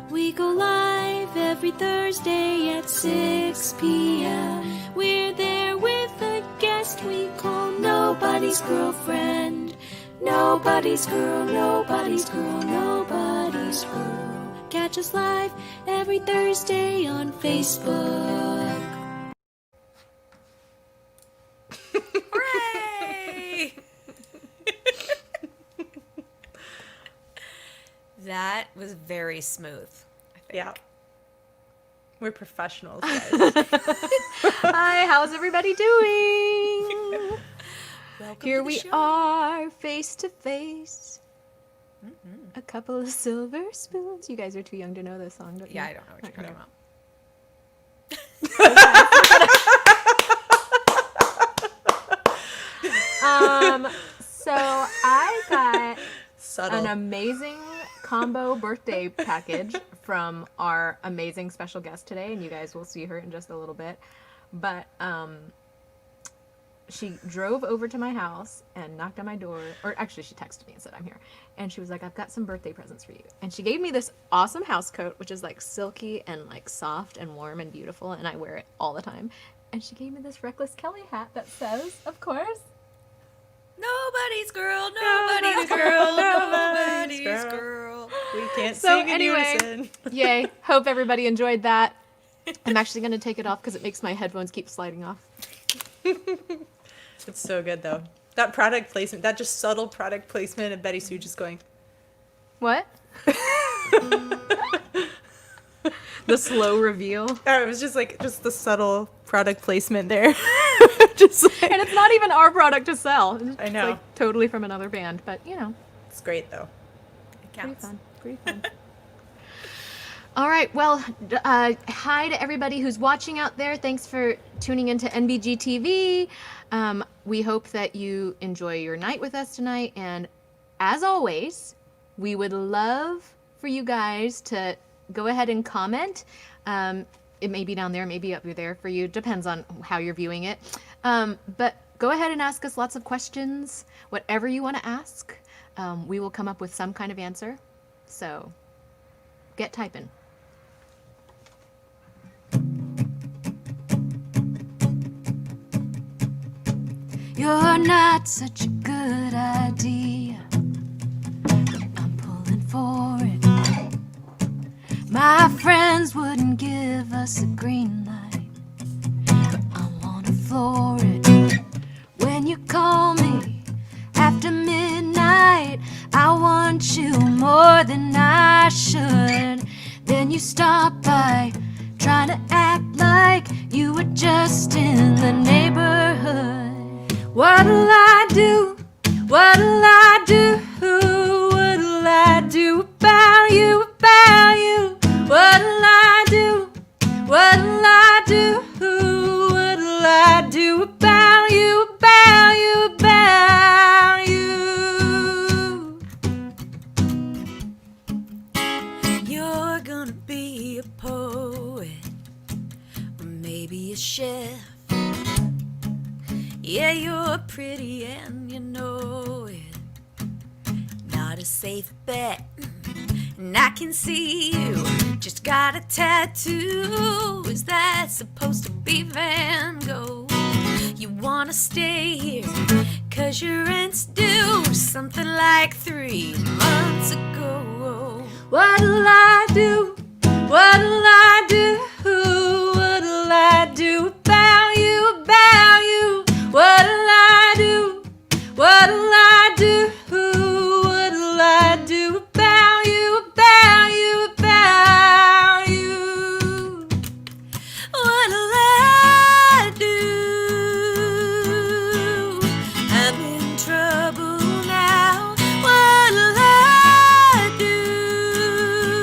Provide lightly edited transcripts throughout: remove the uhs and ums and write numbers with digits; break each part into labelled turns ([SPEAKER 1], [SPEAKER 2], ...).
[SPEAKER 1] We go live every Thursday at 6 p.m. We're there with a guest we call Nobody's Girlfriend. Nobody's girl, nobody's girl, nobody's girl. Catch us live every Thursday on Facebook.
[SPEAKER 2] Hooray! That was very smooth, I think.
[SPEAKER 3] Yeah. We're professionals, guys.
[SPEAKER 4] Hi, how's everybody doing?
[SPEAKER 2] Welcome
[SPEAKER 4] Here
[SPEAKER 2] to the
[SPEAKER 4] we
[SPEAKER 2] show.
[SPEAKER 4] are, face to face. A couple of silver spoons. You guys are too young to know this song, don't you?
[SPEAKER 2] Yeah, I don't know what you're talking about.
[SPEAKER 4] So I got
[SPEAKER 3] Subtle.
[SPEAKER 4] an amazing combo birthday package from our amazing special guest today, and you guys will see her in just a little bit. But she drove over to my house and knocked on my door, or actually she texted me and said, I'm here. And she was like, I've got some birthday presents for you. And she gave me this awesome house coat, which is like silky and like soft and warm and beautiful, and I wear it all the time. And she gave me this Reckless Kelly hat that says, of course,
[SPEAKER 2] Nobody's girl, nobody's girl, nobody's girl.
[SPEAKER 3] We can't
[SPEAKER 4] So
[SPEAKER 3] sing in
[SPEAKER 4] anyway,
[SPEAKER 3] unison.
[SPEAKER 4] yay. Hope everybody enjoyed that. I'm actually going to take it off because it makes my headphones keep sliding off.
[SPEAKER 3] It's so good, though. That product placement, that just subtle product placement of Betty Sue just going,
[SPEAKER 4] What? The slow reveal.
[SPEAKER 3] oh, it was just like, just the subtle product placement there. Just like,
[SPEAKER 4] And it's not even our product to sell. It's
[SPEAKER 3] I know.
[SPEAKER 4] like totally from another band, but you know,
[SPEAKER 3] it's great, though.
[SPEAKER 2] It
[SPEAKER 4] pretty
[SPEAKER 2] counts.
[SPEAKER 4] fun. Pretty fun. All right. Well, hi to everybody who's watching out there. Thanks for tuning into NBG-TV. We hope that you enjoy your night with us tonight. And as always, we would love for you guys to go ahead and comment. It may be down there, maybe up there for you. Depends on how you're viewing it. But go ahead and ask us lots of questions. Whatever you want to ask, we will come up with some kind of answer. So get typing.
[SPEAKER 1] You're not such a good idea, but I'm pulling for it. My friends wouldn't give us a green light, but I wanna floor it. When you call me after midnight, I want you more than I should. Then you stop by, trying to act like you were just in the neighborhood. What'll I do? What'll I do? What'll I do about you? About you? What'll I do? What'll I do? What'll I do about you? About you? About you? You're gonna be a poet, or maybe a chef. Yeah, you're pretty and you know it. Not a safe bet, and I can see you just got a tattoo. Is that supposed to be Van Gogh? You wanna stay here, 'cause your rent's due something like 3 months ago. What'll I do? What'll I do? What'll I do about you? About you? What'll I do? What'll I do? What'll I do about you? About you? About you? What'll I do? I'm in trouble now. What'll I do?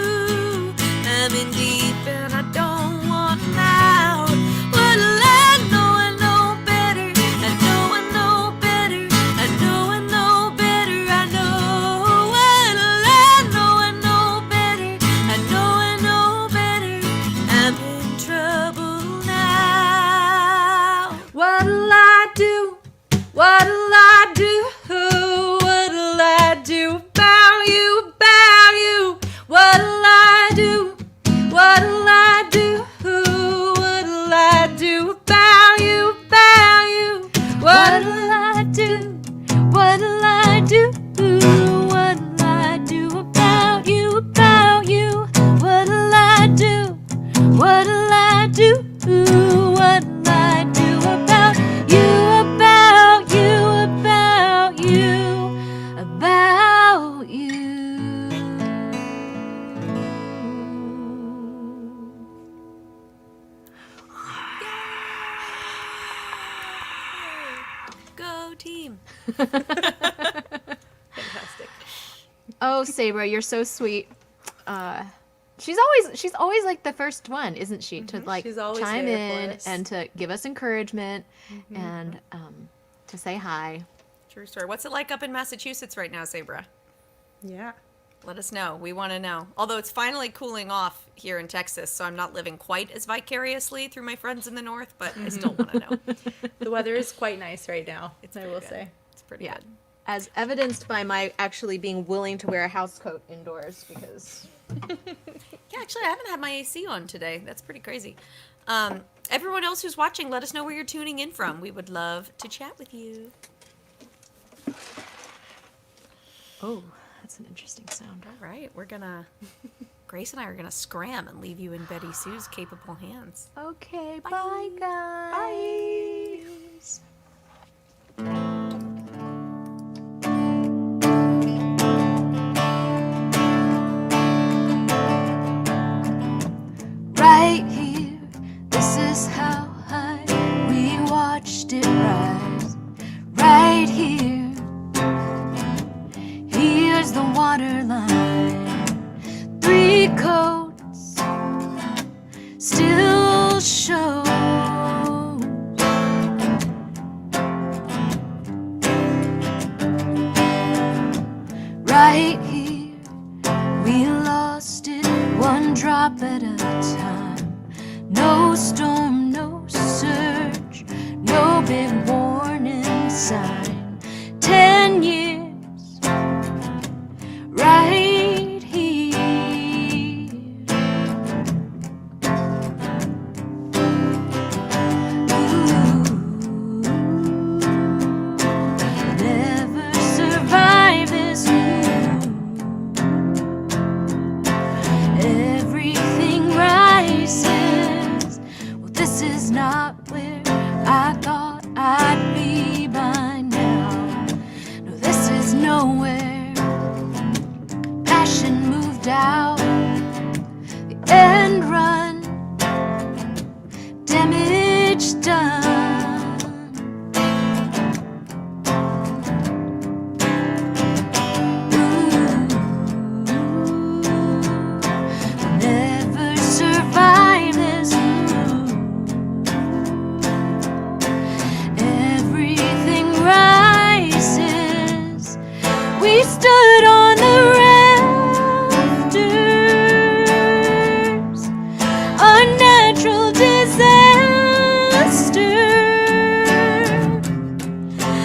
[SPEAKER 1] same.
[SPEAKER 3] Fantastic.
[SPEAKER 4] Oh, Sabra, you're so sweet. She's always like the first one, isn't she? To like
[SPEAKER 3] She's always
[SPEAKER 4] chime
[SPEAKER 3] there for
[SPEAKER 4] in
[SPEAKER 3] us.
[SPEAKER 4] and to give us encouragement and to say hi.
[SPEAKER 1] True story. What's it like up in Massachusetts right now, Sabra?
[SPEAKER 3] Yeah.
[SPEAKER 1] Let us know. We want to know. Although it's finally cooling off here in Texas, so I'm not living quite as vicariously through my friends in the north, but I still want to know.
[SPEAKER 3] The weather is quite nice right now,
[SPEAKER 1] It's
[SPEAKER 3] I
[SPEAKER 1] pretty
[SPEAKER 3] will
[SPEAKER 1] good.
[SPEAKER 3] say.
[SPEAKER 1] It's pretty
[SPEAKER 4] Yeah.
[SPEAKER 1] good.
[SPEAKER 4] As evidenced by my actually being willing to wear a house coat indoors because
[SPEAKER 1] Yeah, actually, I haven't had my AC on today. That's pretty crazy. Everyone else who's watching, let us know where you're tuning in from. We would love to chat with you.
[SPEAKER 4] oh, that's an interesting sound.
[SPEAKER 1] All right, Grace and I are gonna scram and leave you in Betty Sue's capable hands.
[SPEAKER 4] Okay, bye guys. Right here, this is how high we watched it rise. Right here, here's the waterline. 3 coats still show. Right here, we lost it 1 drop at a time. No storm, no surge, no big warning sign. 10 years, right here. Never survive this. Everything rises. Well, this is not where I thought I'd be by now. No, this is nowhere. Passion moved out. The end run. Damage done. Never survive this. Everything rises. We stood on the rafters. A natural disaster.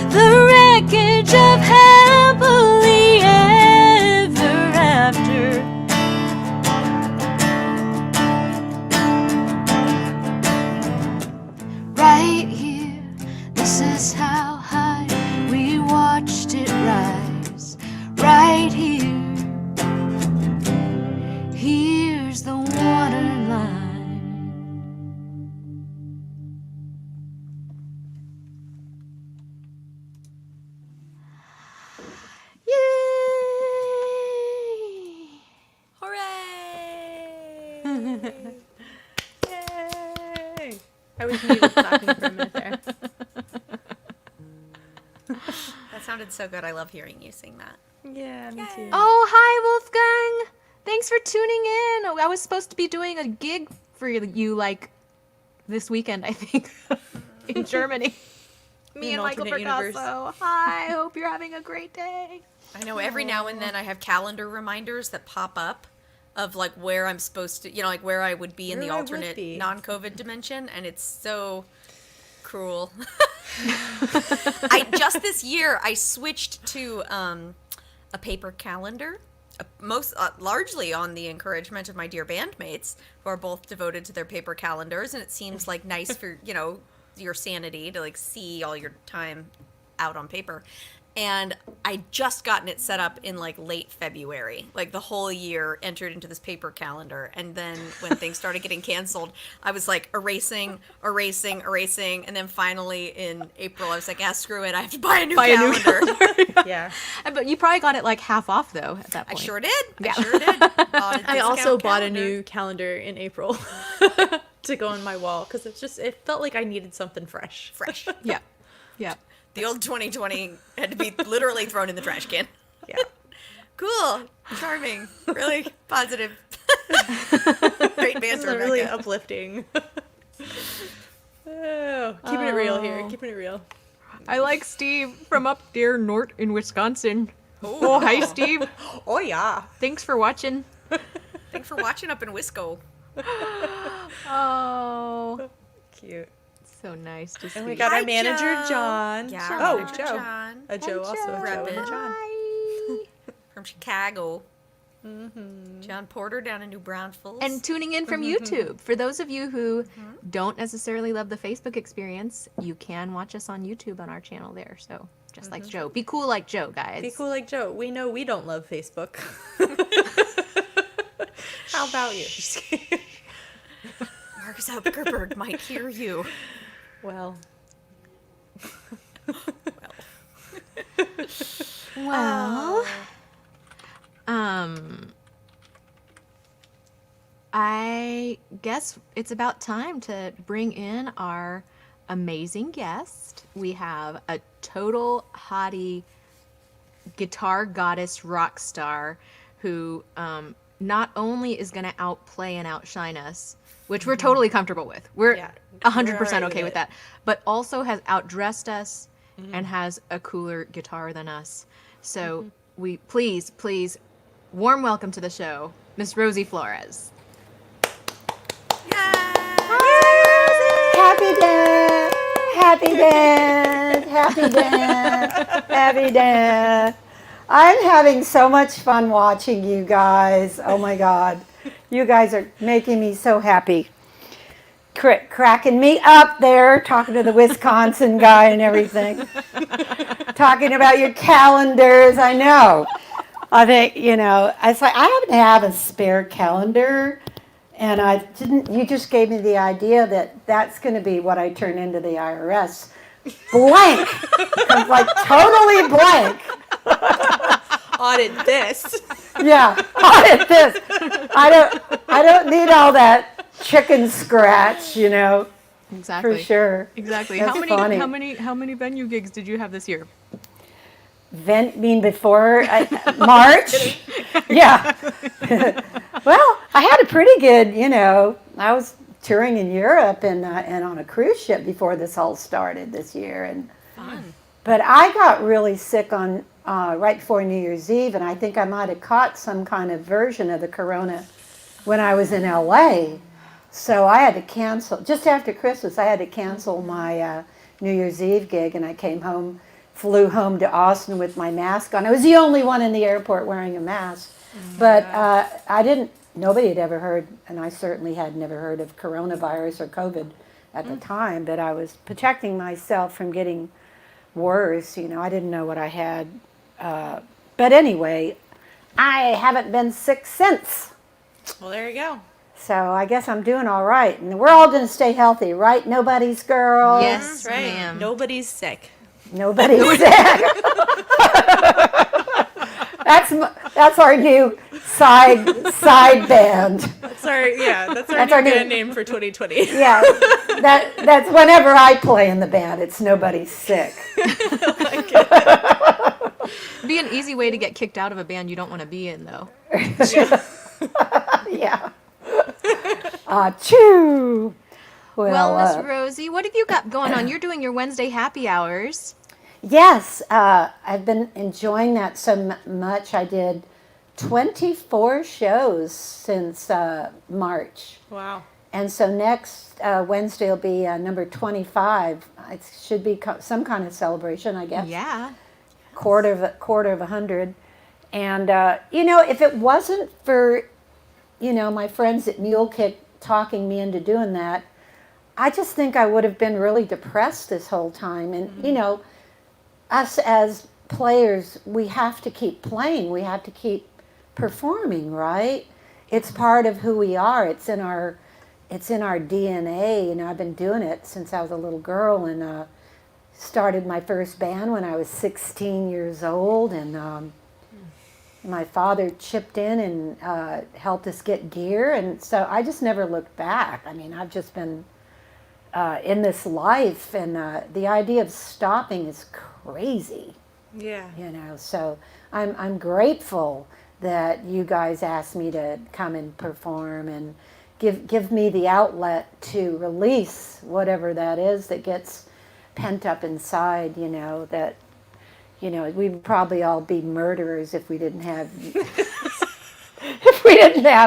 [SPEAKER 4] The wreckage of happily ever after. Right here, this is how high we watched it rise. Right here, here's the waterline. Yay!
[SPEAKER 1] Hooray!
[SPEAKER 3] Yay! I was muted talking for a minute there.
[SPEAKER 1] That sounded so good. I love hearing you sing that.
[SPEAKER 3] Yeah, me too.
[SPEAKER 4] Oh, hi, Wolfgang. Thanks for tuning in. I was supposed to be doing a gig for you, like, this weekend, I think, in Germany. Me
[SPEAKER 3] In
[SPEAKER 4] and Michael
[SPEAKER 3] alternate
[SPEAKER 4] Picasso.
[SPEAKER 3] universe.
[SPEAKER 4] Hi, hope you're having a great day.
[SPEAKER 1] I know every now and then I have calendar reminders that pop up of like where I'm supposed to, like where I would be in the
[SPEAKER 3] Where I would
[SPEAKER 1] alternate
[SPEAKER 3] be.
[SPEAKER 1] non-COVID dimension, and it's so cruel. Just this year I switched to a paper calendar, largely on the encouragement of my dear bandmates who are both devoted to their paper calendars, and it seems like nice for your sanity to like see all your time out on paper. And I just gotten it set up in like late February, like the whole year entered into this paper calendar. And then when things started getting canceled, I was like erasing. And then finally in April, I was like, screw it. I have to buy a new calendar.
[SPEAKER 3] Yeah.
[SPEAKER 4] But you probably got it like half off though at that
[SPEAKER 1] I
[SPEAKER 4] point.
[SPEAKER 1] sure did.
[SPEAKER 4] Yeah.
[SPEAKER 1] I sure did. Bought a
[SPEAKER 3] I also
[SPEAKER 1] discount
[SPEAKER 3] bought a
[SPEAKER 1] calendar.
[SPEAKER 3] new calendar in April to go on my wall because it felt like I needed something fresh.
[SPEAKER 1] Fresh.
[SPEAKER 4] Yeah. Yeah.
[SPEAKER 2] The old 2020 had to be literally thrown in the trash can.
[SPEAKER 3] Yeah.
[SPEAKER 2] Cool. Charming. Really positive. Great
[SPEAKER 3] This is
[SPEAKER 2] banter,
[SPEAKER 3] really
[SPEAKER 2] Rebecca.
[SPEAKER 3] uplifting. Oh, keeping it real here. Keeping it real.
[SPEAKER 4] I like Steve from up there north in Wisconsin.
[SPEAKER 2] Ooh.
[SPEAKER 4] Oh, hi, Steve.
[SPEAKER 3] Oh yeah.
[SPEAKER 4] Thanks for watching.
[SPEAKER 2] Thanks for watching up in Wisco.
[SPEAKER 4] Oh,
[SPEAKER 3] Cute.
[SPEAKER 4] so nice to see.
[SPEAKER 3] And we got
[SPEAKER 2] Hi,
[SPEAKER 3] our manager,
[SPEAKER 2] Joe.
[SPEAKER 3] John.
[SPEAKER 2] Yeah, our
[SPEAKER 3] Oh,
[SPEAKER 2] manager,
[SPEAKER 3] Joe.
[SPEAKER 2] John.
[SPEAKER 3] A Joe also. A Joe
[SPEAKER 2] Rep
[SPEAKER 3] and a
[SPEAKER 2] it.
[SPEAKER 3] John.
[SPEAKER 4] Hi.
[SPEAKER 2] From Chicago. John Porter down in New Braunfels.
[SPEAKER 4] And tuning in from YouTube. For those of you who don't necessarily love the Facebook experience, you can watch us on YouTube on our channel there. So just like Joe. Be cool like Joe, guys.
[SPEAKER 3] Be cool like Joe. We know we don't love Facebook. How about you? Just kidding.
[SPEAKER 2] Mark Zuckerberg might hear you.
[SPEAKER 3] Well.
[SPEAKER 4] Well, I guess it's about time to bring in our amazing guest. We have a total hottie guitar goddess rock star who not only is going to outplay and outshine us, which we're totally comfortable with. We're
[SPEAKER 3] Yeah,
[SPEAKER 4] 100%
[SPEAKER 3] we're alright
[SPEAKER 4] okay
[SPEAKER 3] with
[SPEAKER 4] with
[SPEAKER 3] it.
[SPEAKER 4] that. But also has outdressed us and has a cooler guitar than us. So we please warm welcome to the show, Miss Rosie Flores.
[SPEAKER 5] Happy dance, happy dance, happy dance, happy dance. I'm having so much fun watching you guys. Oh my God. You guys are making me so happy. Cracking me up there, talking to the Wisconsin guy and everything. Talking about your calendars, I know. I think, it's like I happen to have a spare calendar. And you just gave me the idea that that's going to be what I turn into the IRS. Blank. Like totally blank.
[SPEAKER 3] Audit this.
[SPEAKER 5] Yeah, audit this. I don't need all that chicken scratch,
[SPEAKER 4] Exactly.
[SPEAKER 5] for sure.
[SPEAKER 4] Exactly.
[SPEAKER 5] That's funny.
[SPEAKER 4] How many venue gigs did you have this year?
[SPEAKER 5] Mean before March? Yeah. Well, I had a pretty good, I was touring in Europe and on a cruise ship before this all started this year. And
[SPEAKER 2] Fun.
[SPEAKER 5] But I got really sick on right before New Year's Eve, and I think I might have caught some kind of version of the corona when I was in LA. So I had to cancel, just after Christmas, I had to cancel my New Year's Eve gig, and I flew home to Austin with my mask on. I was the only one in the airport wearing a mask. But nobody had ever heard, and I certainly had never heard of coronavirus or COVID at the time, but I was protecting myself from getting worse. I didn't know what I had. But anyway, I haven't been sick since.
[SPEAKER 3] Well, there you go.
[SPEAKER 5] So I guess I'm doing all right. And we're all going to stay healthy, right? Nobody's girl.
[SPEAKER 4] Yes,
[SPEAKER 3] That's right.
[SPEAKER 4] ma'am.
[SPEAKER 3] Nobody's sick.
[SPEAKER 5] Nobody's sick. That's our new side band.
[SPEAKER 3] That's our
[SPEAKER 5] That's our
[SPEAKER 3] new
[SPEAKER 5] new-
[SPEAKER 3] band name for 2020.
[SPEAKER 5] Yeah, that's whenever I play in the band, it's Nobody's Sick.
[SPEAKER 4] It'd be an easy way to get kicked out of a band you don't want to be in, though.
[SPEAKER 5] Yeah. Achoo.
[SPEAKER 4] Well, Miss Rosie, what have you got going on? You're doing your Wednesday happy hours.
[SPEAKER 5] Yes, I've been enjoying that so much. I did 24 shows since March.
[SPEAKER 3] Wow.
[SPEAKER 5] And so next Wednesday will be number 25. It should be some kind of celebration, I guess.
[SPEAKER 4] Yeah.
[SPEAKER 5] quarter of 100. And if it wasn't for my friends at Mule Kick talking me into doing that, I just think I would have been really depressed this whole time. And us as players, we have to keep playing, we have to keep performing, right? It's part of who we are. It's in our DNA. I've been doing it since I was a little girl, and started my first band when I was 16 years old, and my father chipped in and helped us get gear, and so I just never looked back. I mean, I've just been in this life, and the idea of stopping is crazy.
[SPEAKER 3] Yeah.
[SPEAKER 5] So I'm grateful that you guys asked me to come and perform and give me the outlet to release whatever that is that gets pent up inside. That we'd probably all be murderers if we didn't have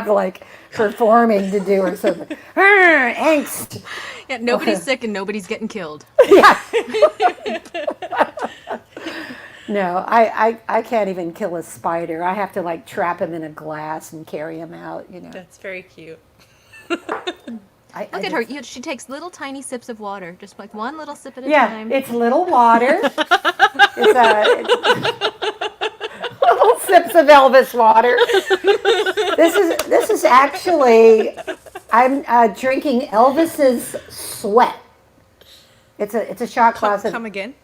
[SPEAKER 5] like performing to do or something. Angst.
[SPEAKER 4] Yeah, nobody's sick and nobody's getting killed.
[SPEAKER 5] Yeah. No, I can't even kill a spider. I have to like trap him in a glass and carry him out.
[SPEAKER 3] That's very cute.
[SPEAKER 4] Look at her. She takes little tiny sips of water, just like one little sip at a
[SPEAKER 5] Yeah,
[SPEAKER 4] time.
[SPEAKER 5] it's little water. it's little sips of Elvis water. This is actually, I'm drinking Elvis's sweat. It's a shot glass.
[SPEAKER 3] Come again?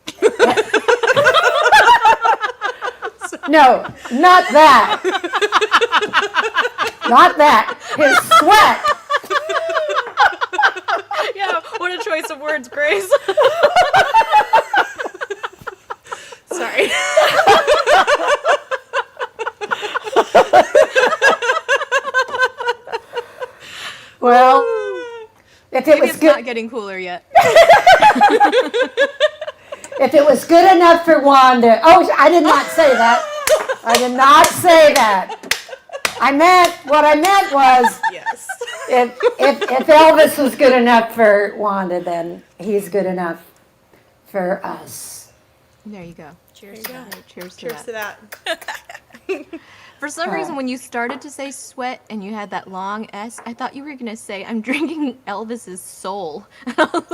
[SPEAKER 5] No, not that. Not that. His sweat.
[SPEAKER 2] Yeah, what a choice of words, Grace.
[SPEAKER 3] Sorry.
[SPEAKER 5] Well, if it
[SPEAKER 4] Maybe
[SPEAKER 5] was
[SPEAKER 4] it's
[SPEAKER 5] good,
[SPEAKER 4] not getting cooler yet.
[SPEAKER 5] if it was good enough for Wanda. Oh, I did not say that. I did not say that. What I meant was,
[SPEAKER 3] Yes.
[SPEAKER 5] if Elvis was good enough for Wanda, then he's good enough for us.
[SPEAKER 4] There you go.
[SPEAKER 2] Cheers to that.
[SPEAKER 4] Cheers to
[SPEAKER 3] Cheers
[SPEAKER 4] that.
[SPEAKER 3] to that.
[SPEAKER 4] For some reason, when you started to say sweat and you had that long S, I thought you were going to say, I'm drinking Elvis's soul.
[SPEAKER 5] Oh,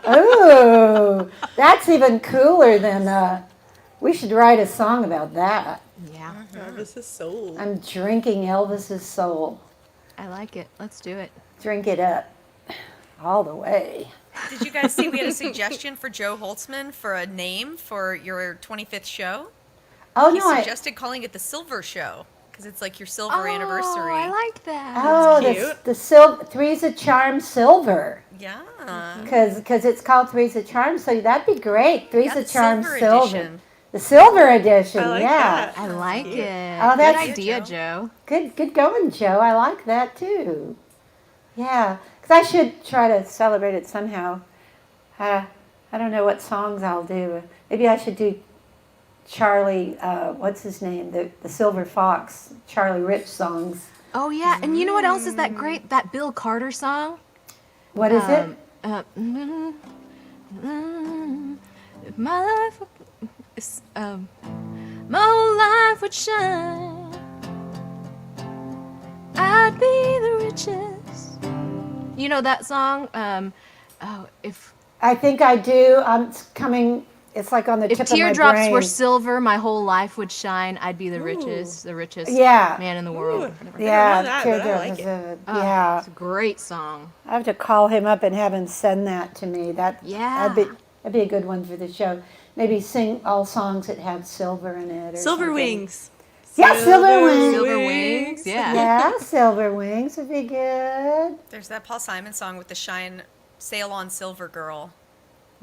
[SPEAKER 5] oh, that's even cooler than. We should write a song about that.
[SPEAKER 4] Yeah,
[SPEAKER 3] Elvis's soul.
[SPEAKER 5] I'm drinking Elvis's soul.
[SPEAKER 4] I like it. Let's do it.
[SPEAKER 5] Drink it up, all the way.
[SPEAKER 2] Did you guys see we had a suggestion for Joe Holtzman for a name for your 25th show?
[SPEAKER 5] Oh
[SPEAKER 2] He
[SPEAKER 5] no!
[SPEAKER 2] suggested calling it the Silver Show because it's like your silver anniversary.
[SPEAKER 4] I like that.
[SPEAKER 5] Oh,
[SPEAKER 3] cute.
[SPEAKER 5] the Three's a Charm Silver.
[SPEAKER 2] Yeah.
[SPEAKER 5] Because it's called Three's a Charm, so that'd be great. Three's
[SPEAKER 2] Yeah,
[SPEAKER 5] a
[SPEAKER 2] the
[SPEAKER 5] Charm
[SPEAKER 2] silver
[SPEAKER 5] Silver.
[SPEAKER 2] edition.
[SPEAKER 5] The Silver Edition,
[SPEAKER 3] I like
[SPEAKER 5] yeah.
[SPEAKER 3] that.
[SPEAKER 4] I like
[SPEAKER 3] Cute.
[SPEAKER 4] it.
[SPEAKER 5] Oh,
[SPEAKER 4] Good
[SPEAKER 5] that's-
[SPEAKER 4] idea, Joe.
[SPEAKER 5] Good going, Joe. I like that too. Yeah, because I should try to celebrate it somehow. I don't know what songs I'll do. Maybe I should do Charlie, what's his name? The Silver Fox, Charlie Rich songs.
[SPEAKER 4] Oh, yeah. And you know what else is that great? That Bill Carter song?
[SPEAKER 5] What is it?
[SPEAKER 4] If my life, my whole life would shine, I'd be the richest. You know that song? If
[SPEAKER 5] I think I do. It's coming. It's like on the tip of my
[SPEAKER 4] teardrops
[SPEAKER 5] brain.
[SPEAKER 4] were silver, my whole life would shine. I'd be the richest
[SPEAKER 5] Yeah.
[SPEAKER 4] man in the world.
[SPEAKER 5] Yeah,
[SPEAKER 3] know that, but I
[SPEAKER 5] teardrops
[SPEAKER 3] like
[SPEAKER 5] was
[SPEAKER 3] it.
[SPEAKER 5] a-
[SPEAKER 4] Oh,
[SPEAKER 5] yeah.
[SPEAKER 4] it's a great song.
[SPEAKER 5] I have to call him up and have him send that to me.
[SPEAKER 4] Yeah.
[SPEAKER 5] that'd be a good one for the show. Maybe sing all songs that have silver in it. Or
[SPEAKER 3] Silver
[SPEAKER 5] something.
[SPEAKER 3] Wings.
[SPEAKER 5] Yeah, Silver Wings.
[SPEAKER 4] Silver Wings, yeah.
[SPEAKER 5] Yeah, Silver Wings would be good.
[SPEAKER 2] There's that Paul Simon song with the Shine Sail on Silver Girl.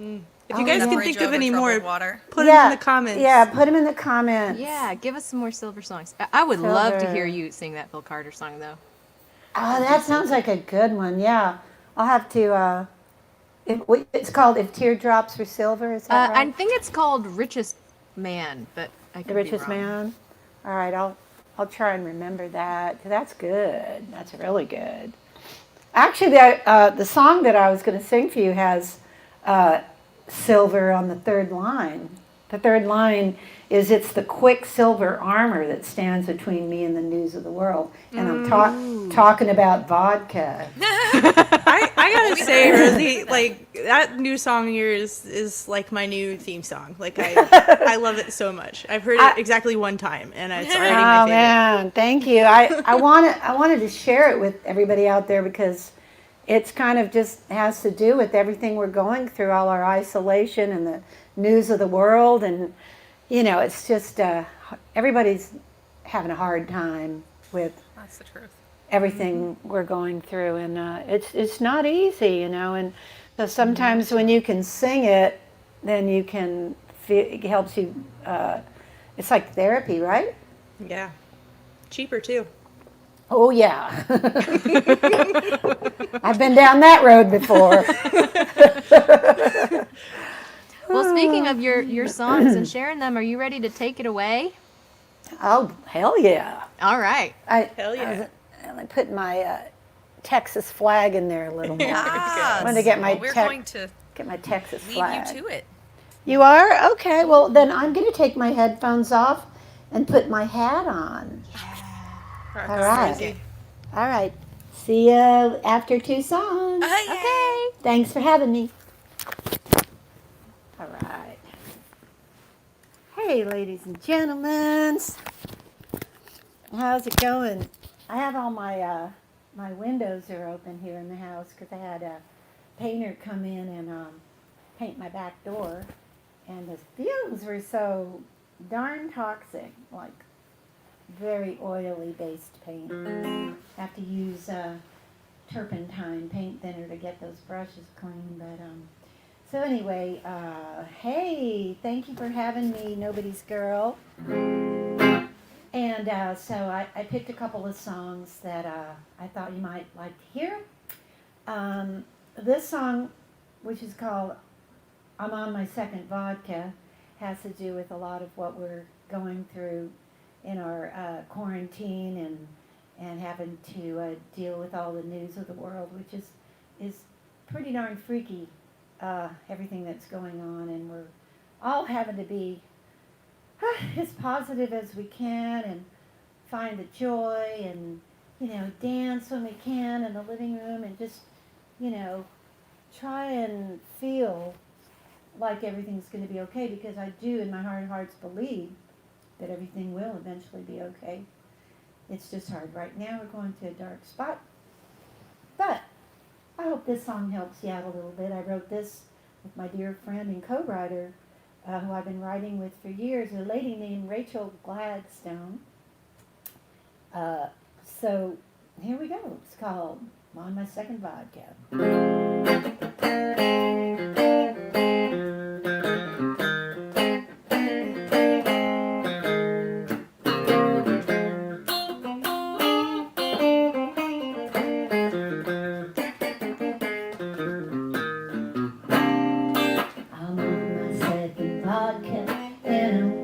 [SPEAKER 3] If you guys
[SPEAKER 2] That
[SPEAKER 3] can
[SPEAKER 2] bridge
[SPEAKER 3] think of
[SPEAKER 2] over
[SPEAKER 3] any more,
[SPEAKER 2] troubled water.
[SPEAKER 3] put them in the comments.
[SPEAKER 5] Yeah, put them in the comments.
[SPEAKER 4] Yeah, give us some more silver songs. I would love to
[SPEAKER 5] Silver.
[SPEAKER 4] hear you sing that Bill Carter song, though.
[SPEAKER 5] Oh, that sounds like a good one. Yeah, I'll have to. It's called "If Teardrops Were Silver." Is that
[SPEAKER 4] I
[SPEAKER 5] right?
[SPEAKER 4] think it's called Richest Man, but I could
[SPEAKER 5] The Richest
[SPEAKER 4] be wrong.
[SPEAKER 5] Man. All right, I'll try and remember that. That's good. That's really good. Actually, the song that I was going to sing for you has silver on the third line. The third line is it's the quicksilver armor that stands between me and the news of the world. And I'm talking about vodka.
[SPEAKER 3] I gotta say, Rosie, like that new song of yours is like my new theme song. Like I love it so much. I've heard it exactly one time, and it's already my
[SPEAKER 5] Oh
[SPEAKER 3] favorite.
[SPEAKER 5] man, thank you. I wanted to share it with everybody out there because it's kind of just has to do with everything we're going through, all our isolation and the news of the world, and it's just everybody's having a hard time with
[SPEAKER 2] That's the truth.
[SPEAKER 5] everything we're going through, and it's not easy, and so sometimes when you can sing it, then you can feel, it helps you. It's like therapy, right?
[SPEAKER 3] Yeah. Cheaper too.
[SPEAKER 5] Oh yeah. I've been down that road before.
[SPEAKER 4] Well, speaking of your songs and sharing them, are you ready to take it away?
[SPEAKER 5] Oh hell yeah!
[SPEAKER 4] All right.
[SPEAKER 3] Hell yeah.
[SPEAKER 5] I put my Texas flag in there a little more.
[SPEAKER 2] Ah,
[SPEAKER 5] Want to get my
[SPEAKER 2] well, we're going to
[SPEAKER 5] get my Texas
[SPEAKER 2] leave
[SPEAKER 5] flag.
[SPEAKER 2] you to it.
[SPEAKER 5] You are? Okay, well then I'm going to take my headphones off and put my hat on.
[SPEAKER 3] Rock
[SPEAKER 5] All
[SPEAKER 3] on,
[SPEAKER 5] right.
[SPEAKER 3] Rosie.
[SPEAKER 5] All right. See you after 2 songs.
[SPEAKER 4] Okay.
[SPEAKER 5] Thanks for having me. All right. Hey, ladies and gentlemen. How's it going? I have all my my windows are open here in the house because I had a painter come in and paint my back door, and the fumes were so darn toxic, like very oily based paint. Have to use turpentine paint thinner to get those brushes clean, but so anyway, hey, thank you for having me, Nobody's Girl. And so I picked a couple of songs that I thought you might like to hear. This song, which is called I'm on My Second Vodka, has to do with a lot of what we're going through in our quarantine and having to deal with all the news of the world, which is pretty darn freaky, everything that's going on, and we're all having to be as positive as we can and find the joy and, dance when we can in the living room and just, try and feel like everything's going to be okay, because I do in my heart of hearts believe that everything will eventually be okay. It's just hard. Right now we're going to a dark spot. But I hope this song helps you out a little bit. I wrote this with my dear friend and co-writer, who I've been writing with for years, a lady named Rachel Gladstone. So here we go. It's called I'm on My Second Vodka.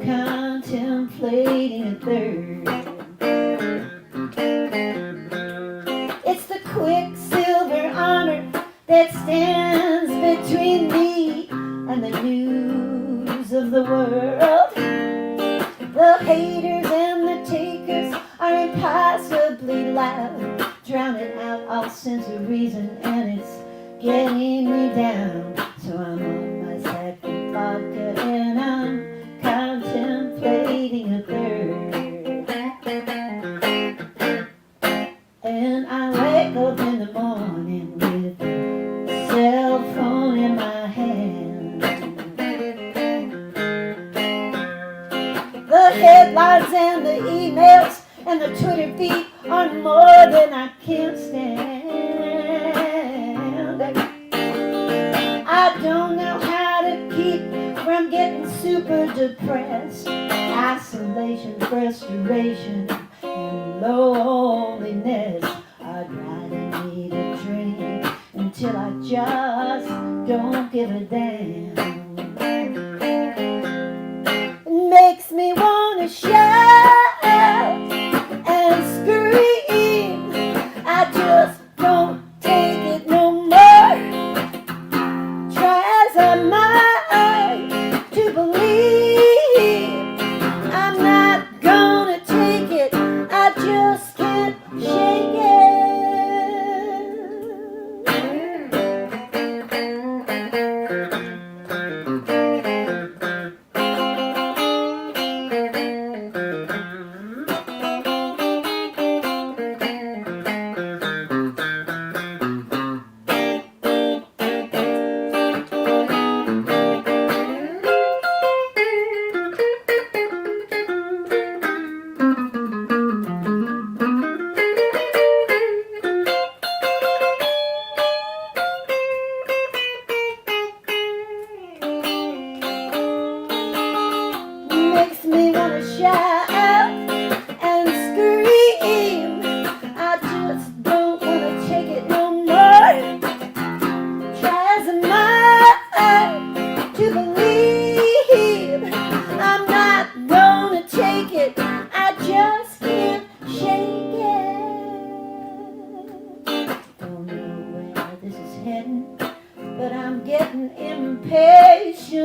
[SPEAKER 5] Contemplating a third. It's the quicksilver armor that stands between me and the news of the world. The haters and the takers are impossibly loud, drowning out all sense of reason, and it's getting me down. So I'm on my second vodka and I'm contemplating a third. And I wake up in the morning with a cell phone in my hand. The headlines and the emails and the Twitter feed are more than I can stand. I don't know how to keep from getting super depressed. Isolation, frustration, and loneliness are driving me to drink until I just don't give a damn. It makes me want to shout and scream. I just don't take it no more. Try as I might to believe, I'm not gonna take it. I just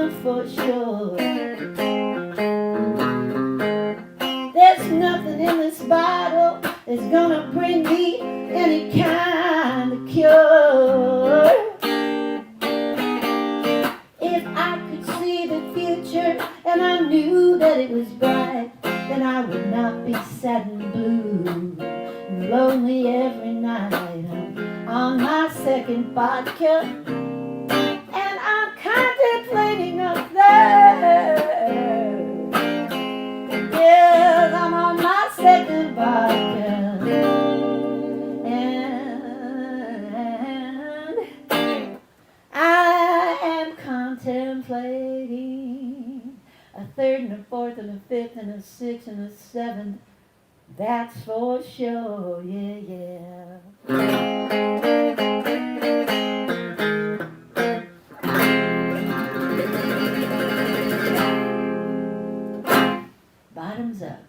[SPEAKER 5] know for sure. There's nothing in this bottle that's gonna bring me any kind of cure. If I could see the future and I knew that it was bright, then I would not be sad and blue and lonely every night. I'm on my second vodka and I'm contemplating up there. Yes, I'm on my second vodka and I am contemplating a third and a fourth and a fifth and a sixth and a seventh. That's for sure, yeah, yeah. Bottoms up.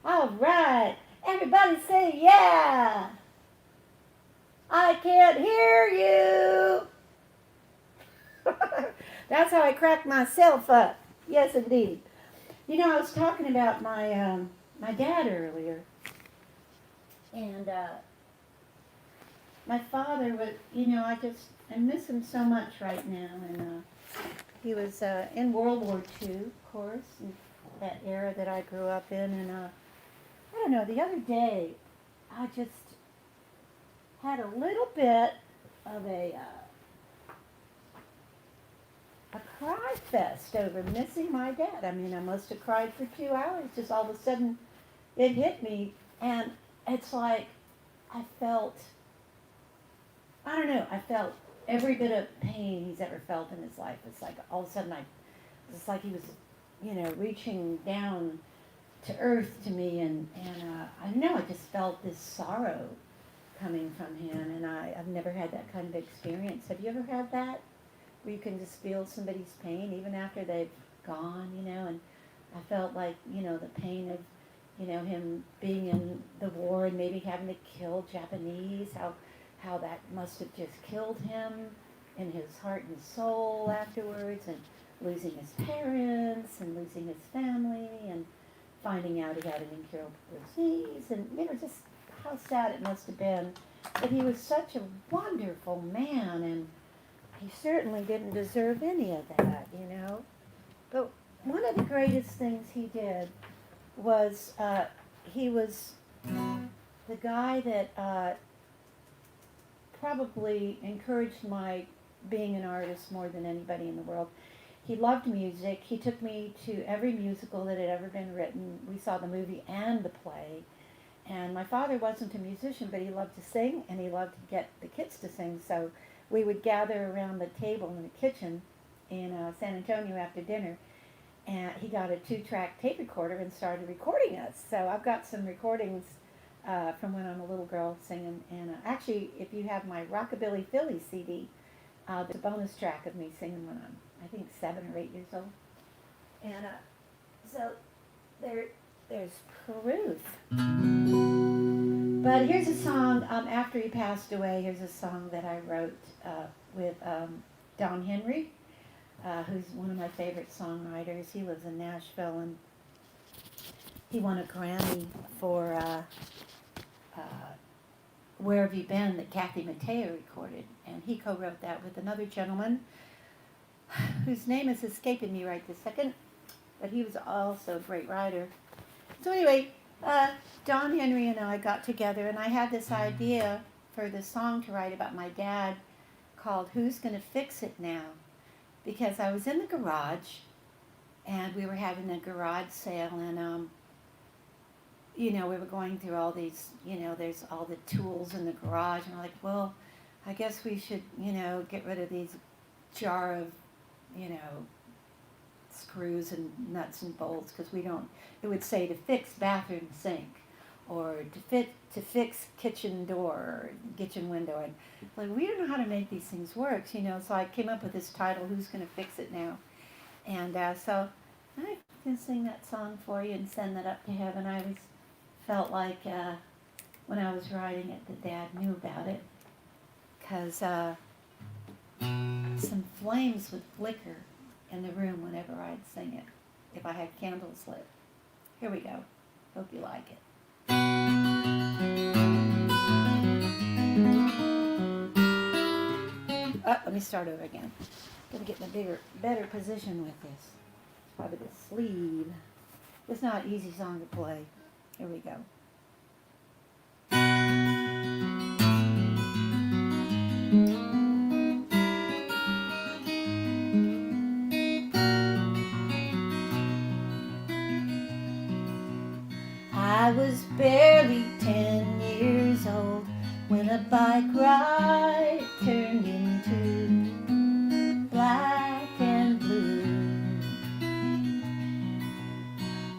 [SPEAKER 5] All right, everybody say yeah. I can't hear you. That's how I crack myself up. Yes, indeed. You know, I was talking about my dad earlier, and my father was, you know, I miss him so much right now, and he was in World War II, of course, in that era that I grew up in, and I don't know, the other day, I just had a little bit of a cry fest over missing my dad. I mean, I must have cried for 2 hours. Just all of a sudden, it hit me, and it's like I felt every bit of pain he's ever felt in his life. It's like all of a sudden, it's like he was, you know, reaching down to earth to me, and I don't know, I just felt this sorrow coming from him, and I've never had that kind of experience. Have you ever had that? Where you can just feel somebody's pain even after they've gone, you know, and I felt like, you know, the pain of, you know, him being in the war and maybe having to kill Japanese, how that must have just killed him in his heart and soul afterwards, and losing his parents and losing his family and finding out he had an incurable disease, and, you know, just how sad it must have been. But he was such a wonderful man, and he certainly didn't deserve any of that, you know. But one of the greatest things he did was he was the guy that probably encouraged my being an artist more than anybody in the world. He loved music. He took me to every musical that had ever been written. We saw the movie and the play. And my father wasn't a musician, but he loved to sing, and he loved to get the kids to sing. So we would gather around the table in the kitchen in San Antonio after dinner, and he got a 2-track tape recorder and started recording us. So I've got some recordings from when I'm a little girl singing, and actually, if you have my Rockabilly Philly CD, there's a bonus track of me singing when I'm, I think, 7 or 8 years old. And so there's Peruth. But here's a song, after he passed away, here's a song that I wrote with Don Henry, who's one of my favorite songwriters. He lives in Nashville, and he won a Grammy for Where Have You Been that Kathy Mattea recorded. And he co-wrote that with another gentleman whose name is escaping me right this second, but he was also a great writer. So anyway, Don Henry and I got together, and I had this idea for this song to write about my dad called Who's Gonna Fix It Now? Because I was in the garage, and we were having a garage sale, and you know, we were going through all these, you know, there's all the tools in the garage, and I'm like, well, I guess we should, you know, get rid of these jar of, you know, screws and nuts and bolts, because we don't, it would say to fix bathroom sink, or to fix kitchen door, or kitchen window, and like, we don't know how to make these things work, you know. So I came up with this title, Who's Gonna Fix It Now? And so I can sing that song for you and send that up to heaven. I always felt like when I was writing it that Dad knew about it, because some flames would flicker in the room whenever I'd sing it, if I had candles lit. Here we go. Hope you like it. Let me start over again. Gotta get in a better position with this. Probably the sleeve. It's not an easy song to play. Here we go. I was barely 10 years old when a bike ride turned into black and blue.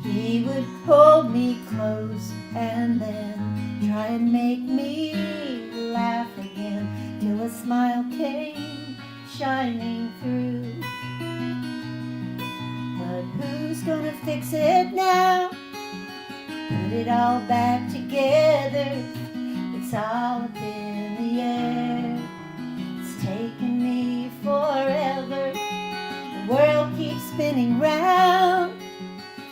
[SPEAKER 5] He would hold me close and then try and make me laugh again till a smile came shining through. But who's gonna fix it now? Put it all back together. It's all up in the air. It's taken me forever. The world keeps spinning round,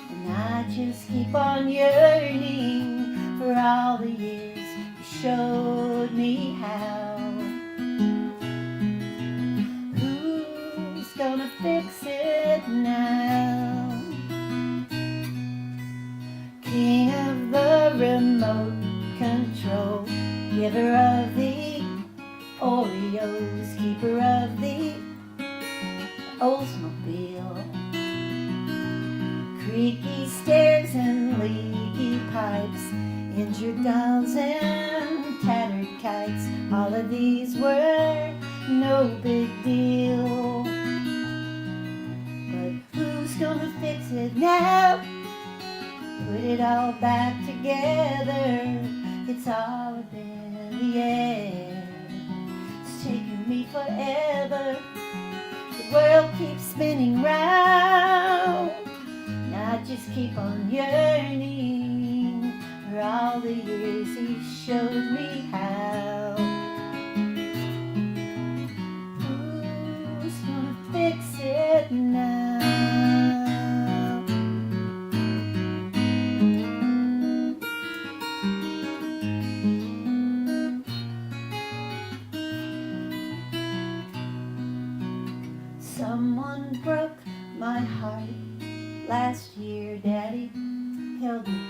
[SPEAKER 5] and I just keep on yearning for all the years you showed me how. Who's gonna fix it now? King of the remote control, giver of the Oreos, keeper of the Oldsmobile. Creaky stairs and leaky pipes, injured dolls and tattered kites, all of these were no big deal. But who's gonna fix it now? Put it all back together. It's all up in the air. It's taken me forever. The world keeps spinning round, and I just keep on yearning for all the years he showed me how. Who's gonna fix it now? Someone broke my heart last year. Daddy held me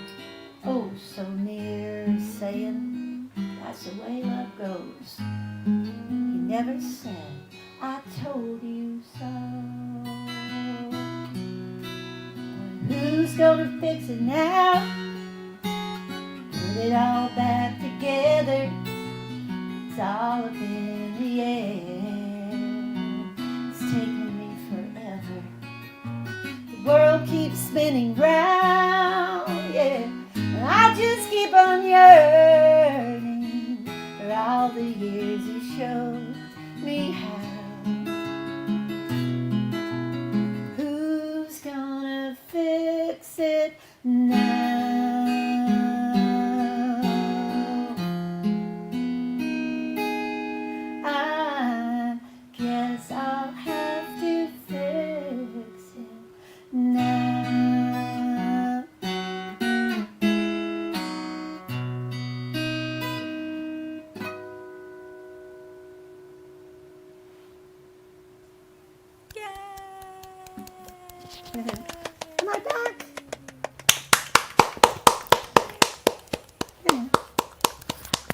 [SPEAKER 5] oh so near, saying that's the way love goes. He never said I told you so. Who's gonna fix it now? Put it all back together. It's all up in the air. Taking me forever. The world keeps spinning round, yeah, and I just keep on yearning for all the years he showed me how. Who's gonna fix it now? I guess I'll have to fix it now. Am I back?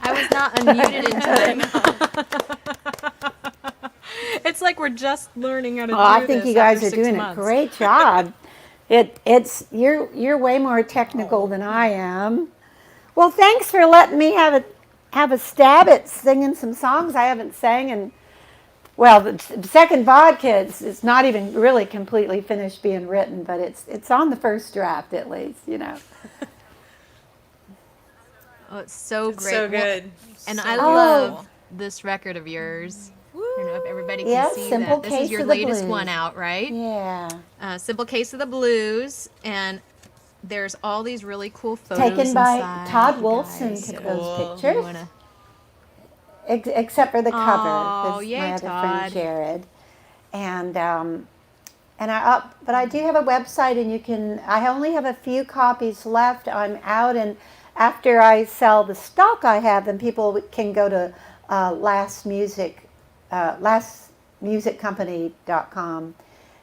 [SPEAKER 4] I was not unmuted in time.
[SPEAKER 3] It's like we're just learning how to do
[SPEAKER 5] I
[SPEAKER 3] this.
[SPEAKER 5] think you guys
[SPEAKER 3] after
[SPEAKER 5] are
[SPEAKER 3] 6
[SPEAKER 5] doing
[SPEAKER 3] months.
[SPEAKER 5] a great job. You're way more technical than I am. Well, thanks for letting me have a stab at singing some songs I haven't sang in. Well, the second vodka is not even really completely finished being written, but it's on the first draft at least, you know.
[SPEAKER 4] Oh, it's so
[SPEAKER 3] It's
[SPEAKER 4] great.
[SPEAKER 3] so
[SPEAKER 4] Well,
[SPEAKER 3] good.
[SPEAKER 4] and
[SPEAKER 2] So
[SPEAKER 4] I
[SPEAKER 2] cool.
[SPEAKER 4] love this record of yours. I don't know if everybody can
[SPEAKER 5] Yeah,
[SPEAKER 4] see
[SPEAKER 5] Simple
[SPEAKER 4] that. This
[SPEAKER 5] Case
[SPEAKER 4] is your
[SPEAKER 5] of the
[SPEAKER 4] latest
[SPEAKER 5] Blues.
[SPEAKER 4] one out, right?
[SPEAKER 5] Yeah.
[SPEAKER 4] Simple Case of the Blues, and there's all these really cool photos
[SPEAKER 5] Taken by
[SPEAKER 4] inside,
[SPEAKER 5] Todd
[SPEAKER 4] you
[SPEAKER 5] Wolfson
[SPEAKER 4] guys.
[SPEAKER 5] took
[SPEAKER 3] Cool.
[SPEAKER 5] those
[SPEAKER 4] You
[SPEAKER 5] pictures.
[SPEAKER 4] wanna-
[SPEAKER 5] except for the cover.
[SPEAKER 4] Oh,
[SPEAKER 5] This-
[SPEAKER 4] yay,
[SPEAKER 5] my other
[SPEAKER 4] Todd.
[SPEAKER 5] friend Jared, but I do have a website, and you can. I only have a few copies left. I'm out, and after I sell the stock I have, then people can go to lastmusiccompany.com.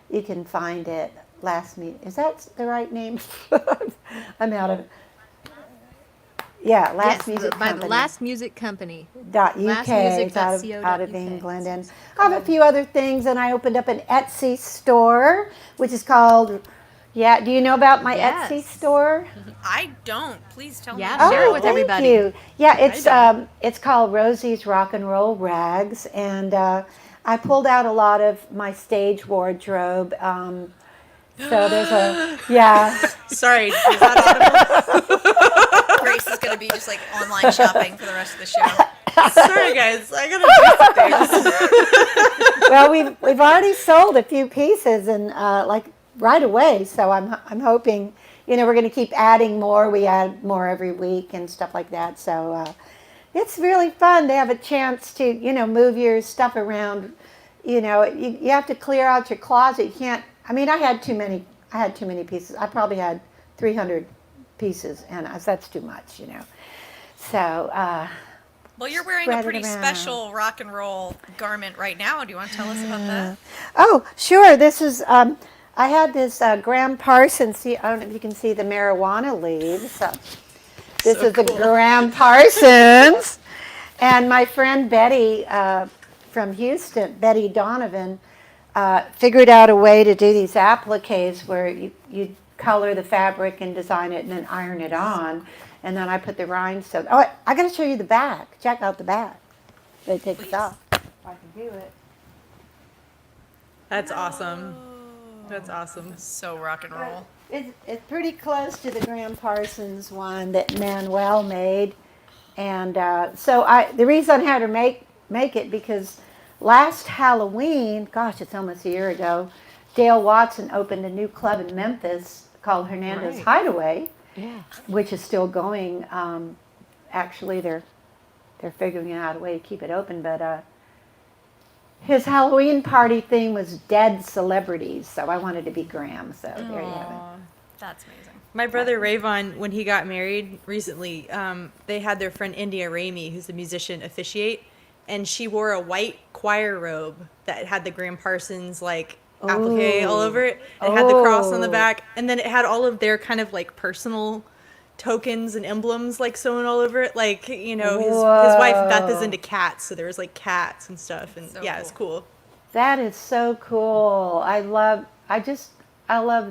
[SPEAKER 5] You can find it. Is that the right name? I'm out of it. Yeah,
[SPEAKER 4] Yes, by the Last Music Company.
[SPEAKER 5] .uk. It's out of England, and I have a few other things. And I opened up an Etsy store, which is called. Yeah, do you know about my
[SPEAKER 4] Yes.
[SPEAKER 5] Etsy store?
[SPEAKER 2] I don't. Please tell
[SPEAKER 4] Yeah,
[SPEAKER 2] me.
[SPEAKER 4] share it with
[SPEAKER 5] thank
[SPEAKER 4] everybody.
[SPEAKER 5] you. Yeah, it's called Rosie's Rock and Roll Rags, and I pulled out a lot of my stage wardrobe. So there's
[SPEAKER 3] Sorry, is that audible?
[SPEAKER 2] Grace is going to be just like online shopping for the rest of the show.
[SPEAKER 3] Sorry, guys. I gotta do some things.
[SPEAKER 5] Well, we've already sold a few pieces, and like right away. So I'm hoping, we're going to keep adding more. We add more every week and stuff like that. So it's really fun to have a chance to move your stuff around. You have to clear out your closet. You can't. I mean, I had too many pieces. I probably had 300 pieces, and that's too much. So.
[SPEAKER 2] Well, you're wearing
[SPEAKER 5] Spread
[SPEAKER 2] a
[SPEAKER 5] it
[SPEAKER 2] pretty
[SPEAKER 5] around.
[SPEAKER 2] special rock and roll garment right now. Do you want to tell us about that?
[SPEAKER 5] Oh, sure. This is, I had this Graham Parsons. See, I don't know if you can see the marijuana leaves. This is the Graham Parsons. And my friend Betty from Houston, Betty Donovan, figured out a way to do these appliques where you color the fabric and design it and then iron it on. And then I put the rhinestones. Oh, I got to show you the back. Check out the back. They take this off. If I can do it.
[SPEAKER 3] That's awesome. That's awesome.
[SPEAKER 2] So rock and roll.
[SPEAKER 5] It's pretty close to the Graham Parsons one that Manuel made. And the reason I had her make it because last Halloween, gosh, it's almost a year ago, Dale Watson opened a new club in Memphis called Hernandez Hideaway.
[SPEAKER 4] Yeah.
[SPEAKER 5] Which is still going. Actually, they're figuring out a way to keep it open. But his Halloween party theme was dead celebrities, so I wanted to be Graham. So there you have it.
[SPEAKER 2] That's amazing.
[SPEAKER 3] My brother Rayvon, when he got married recently, they had their friend India Ramey, who's a musician, officiate, and she wore a white choir robe that had the Graham Parsons applique all over it. It had the cross on the back, and then it had all of their kind of personal tokens and emblems sewn all over it. His wife Beth is into cats, so there was cats and stuff, and it's cool.
[SPEAKER 5] That is so cool. I love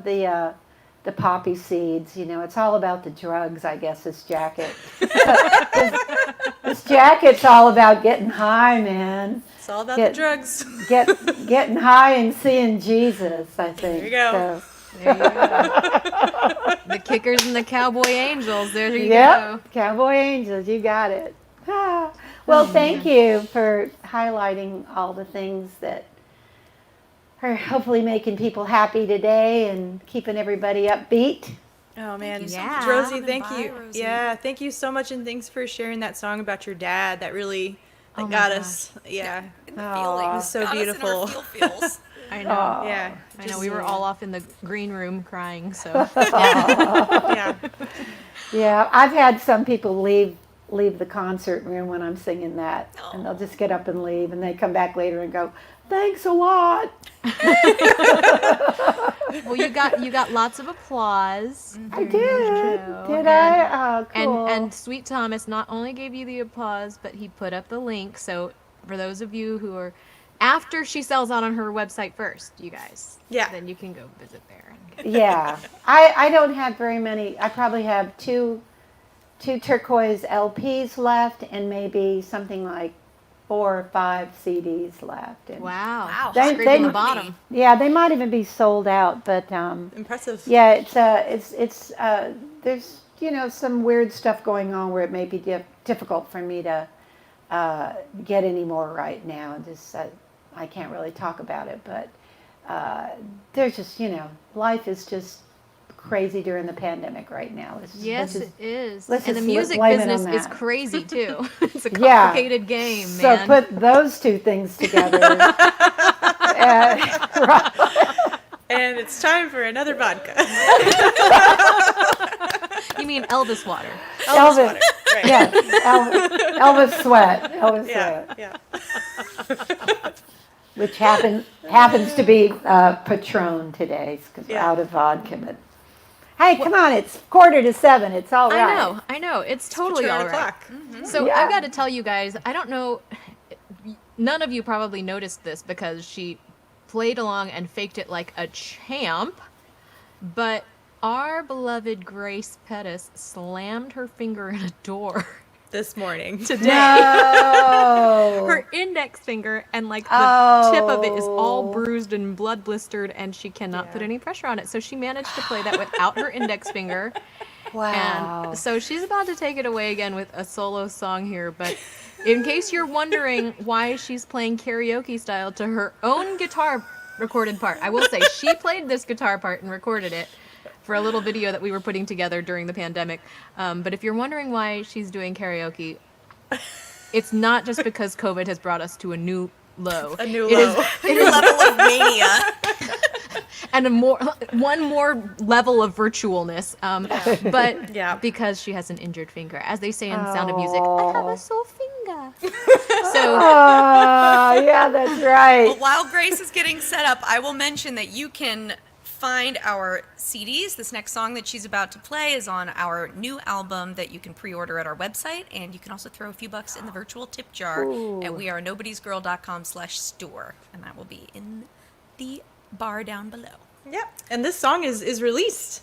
[SPEAKER 5] the poppy seeds. It's all about the drugs, I guess. This jacket. This jacket's all about getting high, man.
[SPEAKER 3] It's all about the drugs.
[SPEAKER 5] Getting high and seeing Jesus, I think.
[SPEAKER 3] There you go.
[SPEAKER 5] So.
[SPEAKER 4] There you go. The Kickers and the Cowboy Angels. There you
[SPEAKER 5] Yep,
[SPEAKER 4] go.
[SPEAKER 5] Cowboy Angels, you got it. Well, thank you for highlighting all the things that are hopefully making people happy today and keeping everybody upbeat.
[SPEAKER 3] Oh man,
[SPEAKER 4] Yeah.
[SPEAKER 3] Rosie, thank
[SPEAKER 2] Bye,
[SPEAKER 3] you.
[SPEAKER 2] Rosie.
[SPEAKER 3] Yeah, thank you so much, and thanks for sharing that song about your dad. That really
[SPEAKER 4] Oh my
[SPEAKER 3] got
[SPEAKER 4] gosh.
[SPEAKER 3] us. Yeah,
[SPEAKER 2] In the
[SPEAKER 5] Aw.
[SPEAKER 2] feelings.
[SPEAKER 3] It was so
[SPEAKER 2] Got us in our
[SPEAKER 3] beautiful.
[SPEAKER 2] feels.
[SPEAKER 4] I know.
[SPEAKER 3] yeah,
[SPEAKER 4] I know. We were all off in the green room crying. So
[SPEAKER 3] yeah.
[SPEAKER 5] Yeah, I've had some people leave the concert room when I'm singing that, and they'll just get up and leave, and they come back later and go, "Thanks a lot."
[SPEAKER 4] well, you got lots of applause.
[SPEAKER 5] I did.
[SPEAKER 4] Joe.
[SPEAKER 5] Did I? Oh, cool.
[SPEAKER 4] And Sweet Thomas not only gave you the applause, but he put up the link. So for those of you who are after she sells out on her website first, you guys, then you can go visit there.
[SPEAKER 5] Yeah, I don't have very many. I probably have two turquoise LPs left, and maybe something like 4 or 5 CDs left. And
[SPEAKER 4] Wow.
[SPEAKER 5] They-
[SPEAKER 4] Scraping
[SPEAKER 5] they-
[SPEAKER 4] the bottom.
[SPEAKER 5] yeah, they might even be sold out, but
[SPEAKER 3] Impressive.
[SPEAKER 5] yeah, it's there's some weird stuff going on where it may be difficult for me to get any more right now. Just I can't really talk about it, but there's just life is just crazy during the pandemic right now.
[SPEAKER 4] Yes, it is.
[SPEAKER 5] let's
[SPEAKER 4] And the
[SPEAKER 5] just
[SPEAKER 4] music
[SPEAKER 5] blame it on
[SPEAKER 4] business is
[SPEAKER 5] that.
[SPEAKER 4] crazy too. It's a
[SPEAKER 5] Yeah.
[SPEAKER 4] complicated game,
[SPEAKER 5] So
[SPEAKER 4] man.
[SPEAKER 5] put those two things together.
[SPEAKER 3] And it's time for another vodka.
[SPEAKER 4] You mean Elvis water?
[SPEAKER 5] Elvis,
[SPEAKER 3] water, right.
[SPEAKER 5] yeah, Elvis Sweat, Elvis Sweat,
[SPEAKER 3] Yeah.
[SPEAKER 5] which happens to be Patron today because we're
[SPEAKER 3] Yeah.
[SPEAKER 5] out of vodka. But hey, come on, it's 6:45. It's all right.
[SPEAKER 4] I know. It's totally
[SPEAKER 3] Turn
[SPEAKER 4] all right.
[SPEAKER 3] o'clock.
[SPEAKER 4] So
[SPEAKER 5] Yeah.
[SPEAKER 4] I've got to tell you guys, I don't know, none of you probably noticed this because she played along and faked it like a champ, but our beloved Grace Pettis slammed her finger in a door
[SPEAKER 3] This morning.
[SPEAKER 4] today.
[SPEAKER 5] No.
[SPEAKER 4] Her index finger and like the tip of it is all
[SPEAKER 5] Oh.
[SPEAKER 4] bruised and blood blistered and she cannot put
[SPEAKER 3] Yeah.
[SPEAKER 4] any pressure on it. So she managed to play that without her index finger.
[SPEAKER 5] Wow.
[SPEAKER 4] And so she's about to take it away again with a solo song here, but in case you're wondering why she's playing karaoke style to her own guitar recorded part, I will say she played this guitar part and recorded it for a little video that we were putting together during the pandemic. But if you're wondering why she's doing karaoke, it's not just because COVID has brought us to a new low.
[SPEAKER 3] A new
[SPEAKER 4] It is-
[SPEAKER 3] low.
[SPEAKER 2] Your level of mania.
[SPEAKER 4] and one more level of virtualness. But
[SPEAKER 3] Yeah.
[SPEAKER 4] because she has an injured finger, as they say in Sound of Music, I have a sore finger. So
[SPEAKER 5] Oh, yeah, that's right.
[SPEAKER 2] Well, while Grace is getting set up, I will mention that you can find our CDs. This next song that she's about to play is on our new album that you can pre-order at our website, and you can also throw a few bucks in the virtual tip jar at wearenobodiesgirl.com/store, and that will be in the bar down below.
[SPEAKER 3] Yep. And this song is released.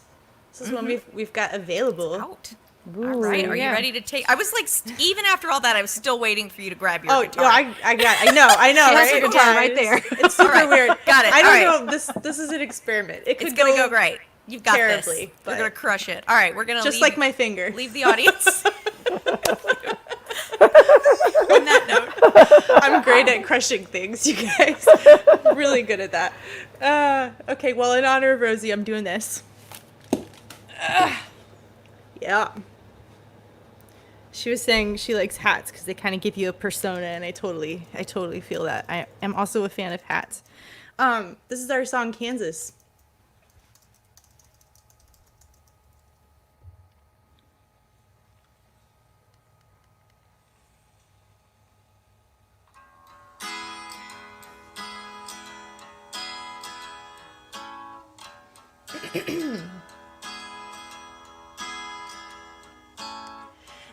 [SPEAKER 3] This is one we've got available.
[SPEAKER 2] Out. All right, are you
[SPEAKER 4] yeah.
[SPEAKER 2] ready to take? I was like, even after all that, I was still waiting for you to grab your
[SPEAKER 3] Oh,
[SPEAKER 2] guitar.
[SPEAKER 3] no, I know,
[SPEAKER 4] She has
[SPEAKER 3] right?
[SPEAKER 4] her guitar
[SPEAKER 3] Yeah,
[SPEAKER 4] right there.
[SPEAKER 3] It's super
[SPEAKER 2] right,
[SPEAKER 3] weird.
[SPEAKER 2] got it,
[SPEAKER 3] I
[SPEAKER 2] all
[SPEAKER 3] don't
[SPEAKER 2] right.
[SPEAKER 3] know. This is an experiment. It could
[SPEAKER 2] It's gonna go great. You've got
[SPEAKER 3] terribly,
[SPEAKER 2] this.
[SPEAKER 3] but-
[SPEAKER 2] You're gonna crush it. All right, we're gonna
[SPEAKER 3] just
[SPEAKER 2] leave,
[SPEAKER 3] like my finger.
[SPEAKER 2] leave the audience. On that note,
[SPEAKER 3] I'm great at crushing things, you guys. Really good at that. Okay, well, in honor of Rosie, I'm doing this. Yeah. She was saying she likes hats because they kind of give you a persona, and I totally feel that. I am also a fan of hats. This is our song, Kansas.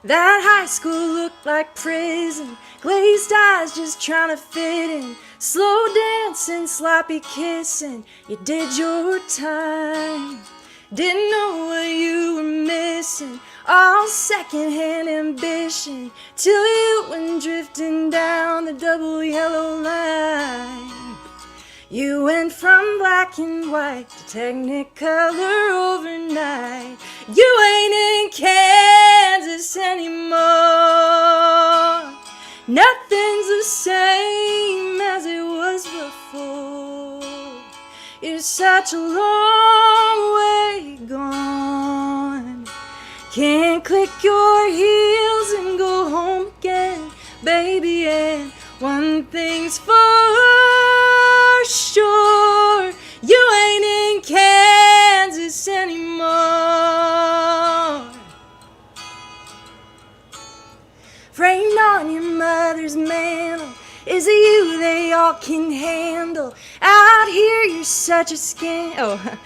[SPEAKER 3] That high school looked like prison. Glazed eyes just trying to fit in. Slow dancing, sloppy kissing. You did your time. Didn't know what you were missing. All secondhand ambition. Till you went drifting down the double yellow line. You went from black and white to technicolor overnight. You ain't in Kansas anymore. Nothing's the same as it was before. You're such a long way gone. Can't click your heels and go home again, baby. And one thing's for sure, you ain't in Kansas anymore. Framed on your mother's mantle is a you they all can handle. Out here you're such a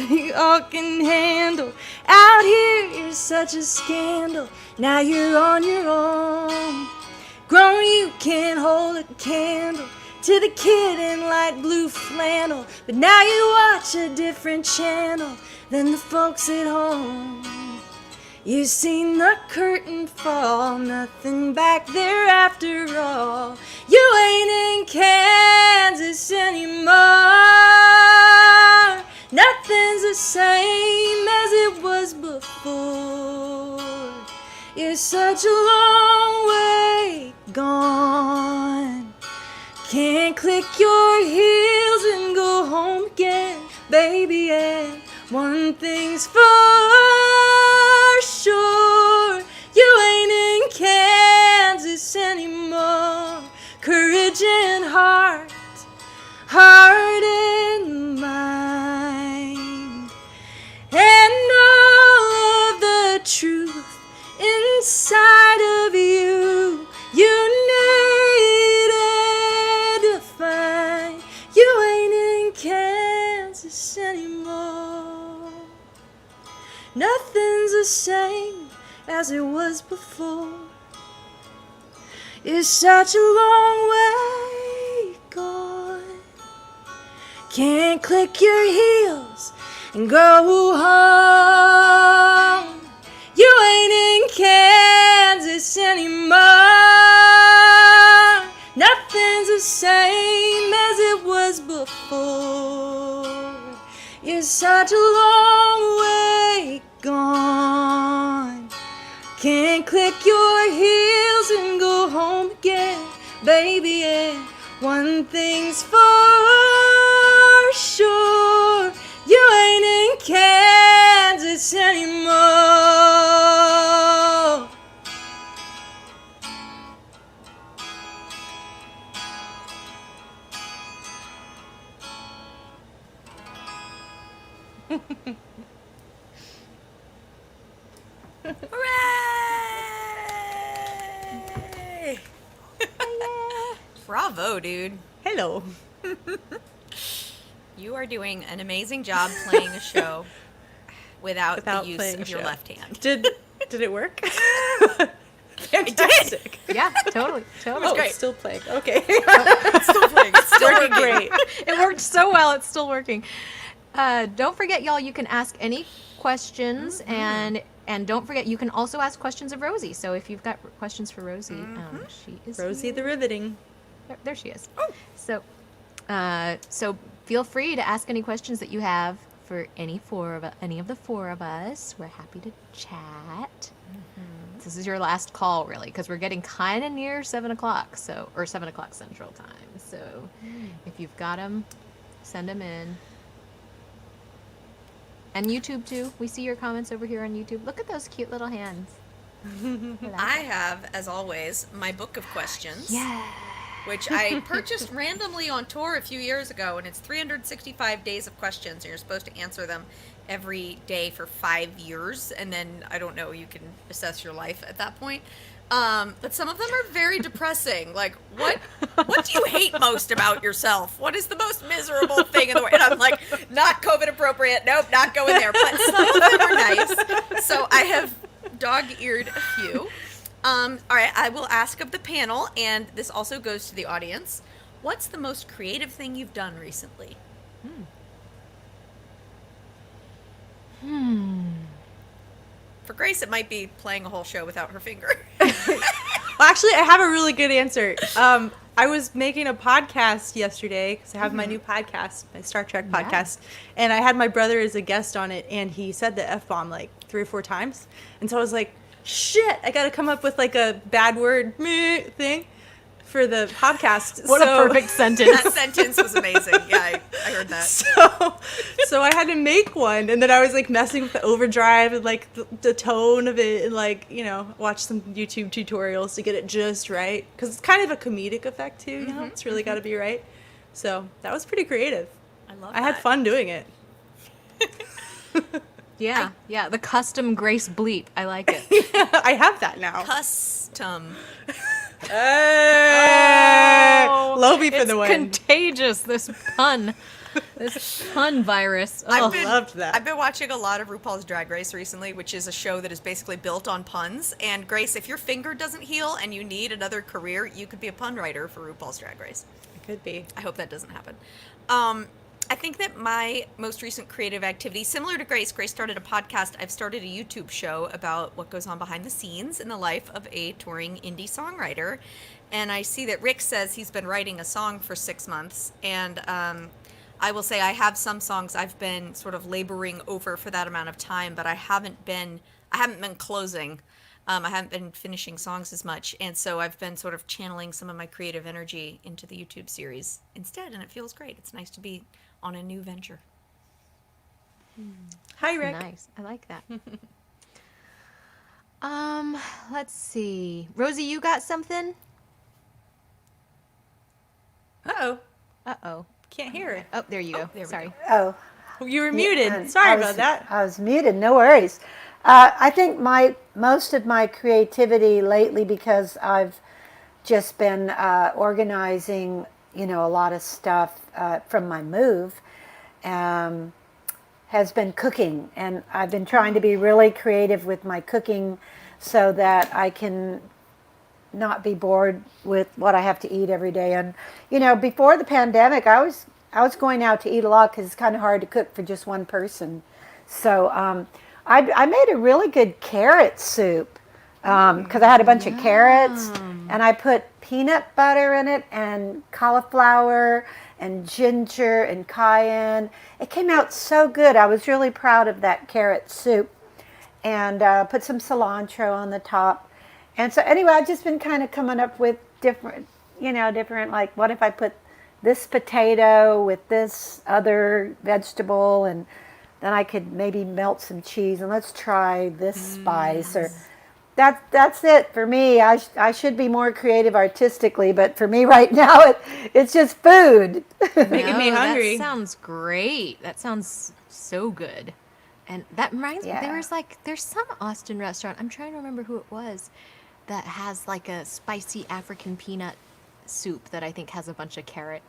[SPEAKER 3] you all can handle. Out here you're such a scandal. Now you're on your own. Grown, you can't hold a candle to the kid in light blue flannel. But now you watch a different channel than the folks at home. You've seen the curtain fall, nothing back there after all. You ain't in Kansas anymore. Nothing's the same as it was before. You're such a long way gone. Can't click your heels and go home again, baby. And One thing's for sure, you ain't in Kansas anymore. Courage and heart and mind, and all of the truth inside of you, you needed to find. You ain't in Kansas anymore. Nothing's the same as it was before. It's such a long way gone. Can't click your heels and go home. You ain't in Kansas anymore. Nothing's the same as it was before. You're such a long way gone. Can't click your heels and go home again, baby. And one thing's for sure, you ain't in Kansas anymore.
[SPEAKER 2] Hooray! Bravo, dude.
[SPEAKER 3] Hello.
[SPEAKER 2] You are doing an amazing job playing a show without the use
[SPEAKER 3] playing
[SPEAKER 2] of your
[SPEAKER 3] show.
[SPEAKER 2] left hand.
[SPEAKER 3] Did it work? Fantastic.
[SPEAKER 4] Yeah, totally.
[SPEAKER 3] Oh,
[SPEAKER 2] great.
[SPEAKER 3] it's still playing. Okay.
[SPEAKER 2] It's still playing. It's still
[SPEAKER 3] Working great.
[SPEAKER 4] It worked so well. It's still working. Don't forget, y'all, you can ask any questions, and don't forget, you can also ask questions of Rosie. So if you've got questions for Rosie, she is
[SPEAKER 3] Rosie
[SPEAKER 4] here.
[SPEAKER 3] the Riveting.
[SPEAKER 4] There she is. So feel free to ask any questions that you have for any of the four of us. We're happy to chat. This is your last call, really, because we're getting kind of near 7 o'clock, or 7 o'clock Central Time. So if you've got them, send them in. And YouTube too. We see your comments over here on YouTube. Look at those cute little hands.
[SPEAKER 2] I have, as always, my book of questions.
[SPEAKER 4] Yeah.
[SPEAKER 2] Which I purchased randomly on tour a few years ago, and it's 365 days of questions, and you're supposed to answer them every day for 5 years, and then, I don't know, you can assess your life at that point. But some of them are very depressing. Like, what do you hate most about yourself? What is the most miserable thing in the world? And I'm like, not COVID appropriate. Nope, not going there. But some of them are nice. So I have dog-eared a few. All right, I will ask of the panel, and this also goes to the audience. What's the most creative thing you've done recently? For Grace, it might be playing a whole show without her finger.
[SPEAKER 3] Well, actually, I have a really good answer. I was making a podcast yesterday because I have my new podcast, my Star Trek podcast, and I had my brother as a guest on it, and he said the F-bomb like 3 or 4 times. And so I was like, shit, I got to come up with like a bad word meh thing for the podcast.
[SPEAKER 4] What a perfect sentence.
[SPEAKER 2] That sentence was amazing. Yeah, I heard that.
[SPEAKER 3] So I had to make one, and then I was like messing with the overdrive and like the tone of it, and like, you know, watch some YouTube tutorials to get it just right, because it's kind of a comedic effect too, you know. It's really got to be right. So that was pretty creative.
[SPEAKER 2] I love
[SPEAKER 3] I had fun doing it.
[SPEAKER 4] Yeah, the custom Grace bleep. I like it.
[SPEAKER 3] I have that now.
[SPEAKER 2] Custom.
[SPEAKER 3] Hey! Loby for the win.
[SPEAKER 4] Contagious, this pun virus.
[SPEAKER 2] I've
[SPEAKER 4] Oh.
[SPEAKER 2] been,
[SPEAKER 3] loved that.
[SPEAKER 2] I've been watching a lot of RuPaul's Drag Race recently, which is a show that is basically built on puns. And Grace, if your finger doesn't heal and you need another career, you could be a pun writer for RuPaul's Drag Race.
[SPEAKER 3] It could be.
[SPEAKER 2] I hope that doesn't happen. I think that my most recent creative activity, similar to Grace started a podcast. I've started a YouTube show about what goes on behind the scenes in the life of a touring indie songwriter. And I see that Rick says he's been writing a song for 6 months. And I will say I have some songs I've been sort of laboring over for that amount of time, but I haven't been closing. I haven't been finishing songs as much. And so I've been sort of channeling some of my creative energy into the YouTube series instead. And it feels great. It's nice to be on a new venture.
[SPEAKER 3] Hi, Rick.
[SPEAKER 4] Nice. I like that. Let's see. Rosie, you got something?
[SPEAKER 3] Uh-oh.
[SPEAKER 4] Uh-oh.
[SPEAKER 3] Can't hear it.
[SPEAKER 4] Oh, there you go.
[SPEAKER 2] there we
[SPEAKER 4] Sorry.
[SPEAKER 5] Oh.
[SPEAKER 3] You were
[SPEAKER 5] Yeah,
[SPEAKER 3] muted.
[SPEAKER 5] and
[SPEAKER 3] Sorry
[SPEAKER 5] I was-
[SPEAKER 3] about that.
[SPEAKER 5] I was muted. No worries. I think most of my creativity lately, because I've just been organizing, a lot of stuff from my move, has been cooking, and I've been trying to be really creative with my cooking, so that I can not be bored with what I have to eat every day. And before the pandemic, I was going out to eat a lot because it's kind of hard to cook for just one person. So I made a really good carrot soup because I had a bunch of carrots, and I put peanut butter in it and cauliflower and ginger and cayenne. It came out so good. I was really proud of that carrot soup, and put some cilantro on the top. And so anyway, I've just been kind of coming up with different, like, what if I put this potato with this other vegetable, and then I could maybe melt some cheese, and let's try this spice, or that's it for me. I should be more creative artistically, but for me right now, it's just food.
[SPEAKER 3] Making me
[SPEAKER 4] No,
[SPEAKER 3] hungry.
[SPEAKER 4] That sounds great. That sounds so good. And that reminds me,
[SPEAKER 5] Yeah.
[SPEAKER 4] there's some Austin restaurant, I'm trying to remember who it was, that has like a spicy African peanut soup that I think has a bunch of carrot.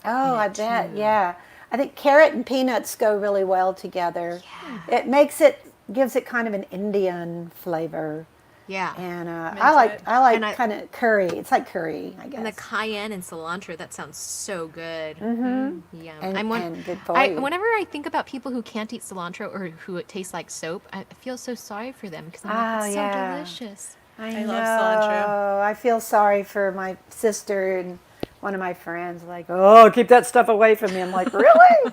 [SPEAKER 5] Oh, I
[SPEAKER 4] it
[SPEAKER 5] bet.
[SPEAKER 4] too.
[SPEAKER 5] Yeah. I think carrot and peanuts go really well together.
[SPEAKER 4] Yeah.
[SPEAKER 5] It gives it kind of an Indian flavor.
[SPEAKER 4] Yeah.
[SPEAKER 5] And
[SPEAKER 3] into
[SPEAKER 5] I
[SPEAKER 3] it.
[SPEAKER 5] like
[SPEAKER 4] And I-
[SPEAKER 5] kind of curry. It's like curry, I guess.
[SPEAKER 4] And the cayenne and cilantro, that sounds so good. Mm-hmm. Yum.
[SPEAKER 5] And good for you.
[SPEAKER 4] Whenever I think about people who can't eat cilantro or who it tastes like soap, I feel so sorry for them because I'm like,
[SPEAKER 5] Oh,
[SPEAKER 4] it's
[SPEAKER 5] yeah.
[SPEAKER 4] so delicious.
[SPEAKER 5] I
[SPEAKER 3] love cilantro.
[SPEAKER 5] I feel sorry for my sister and one of my friends. Like, oh, keep that stuff away from me. I'm like, really?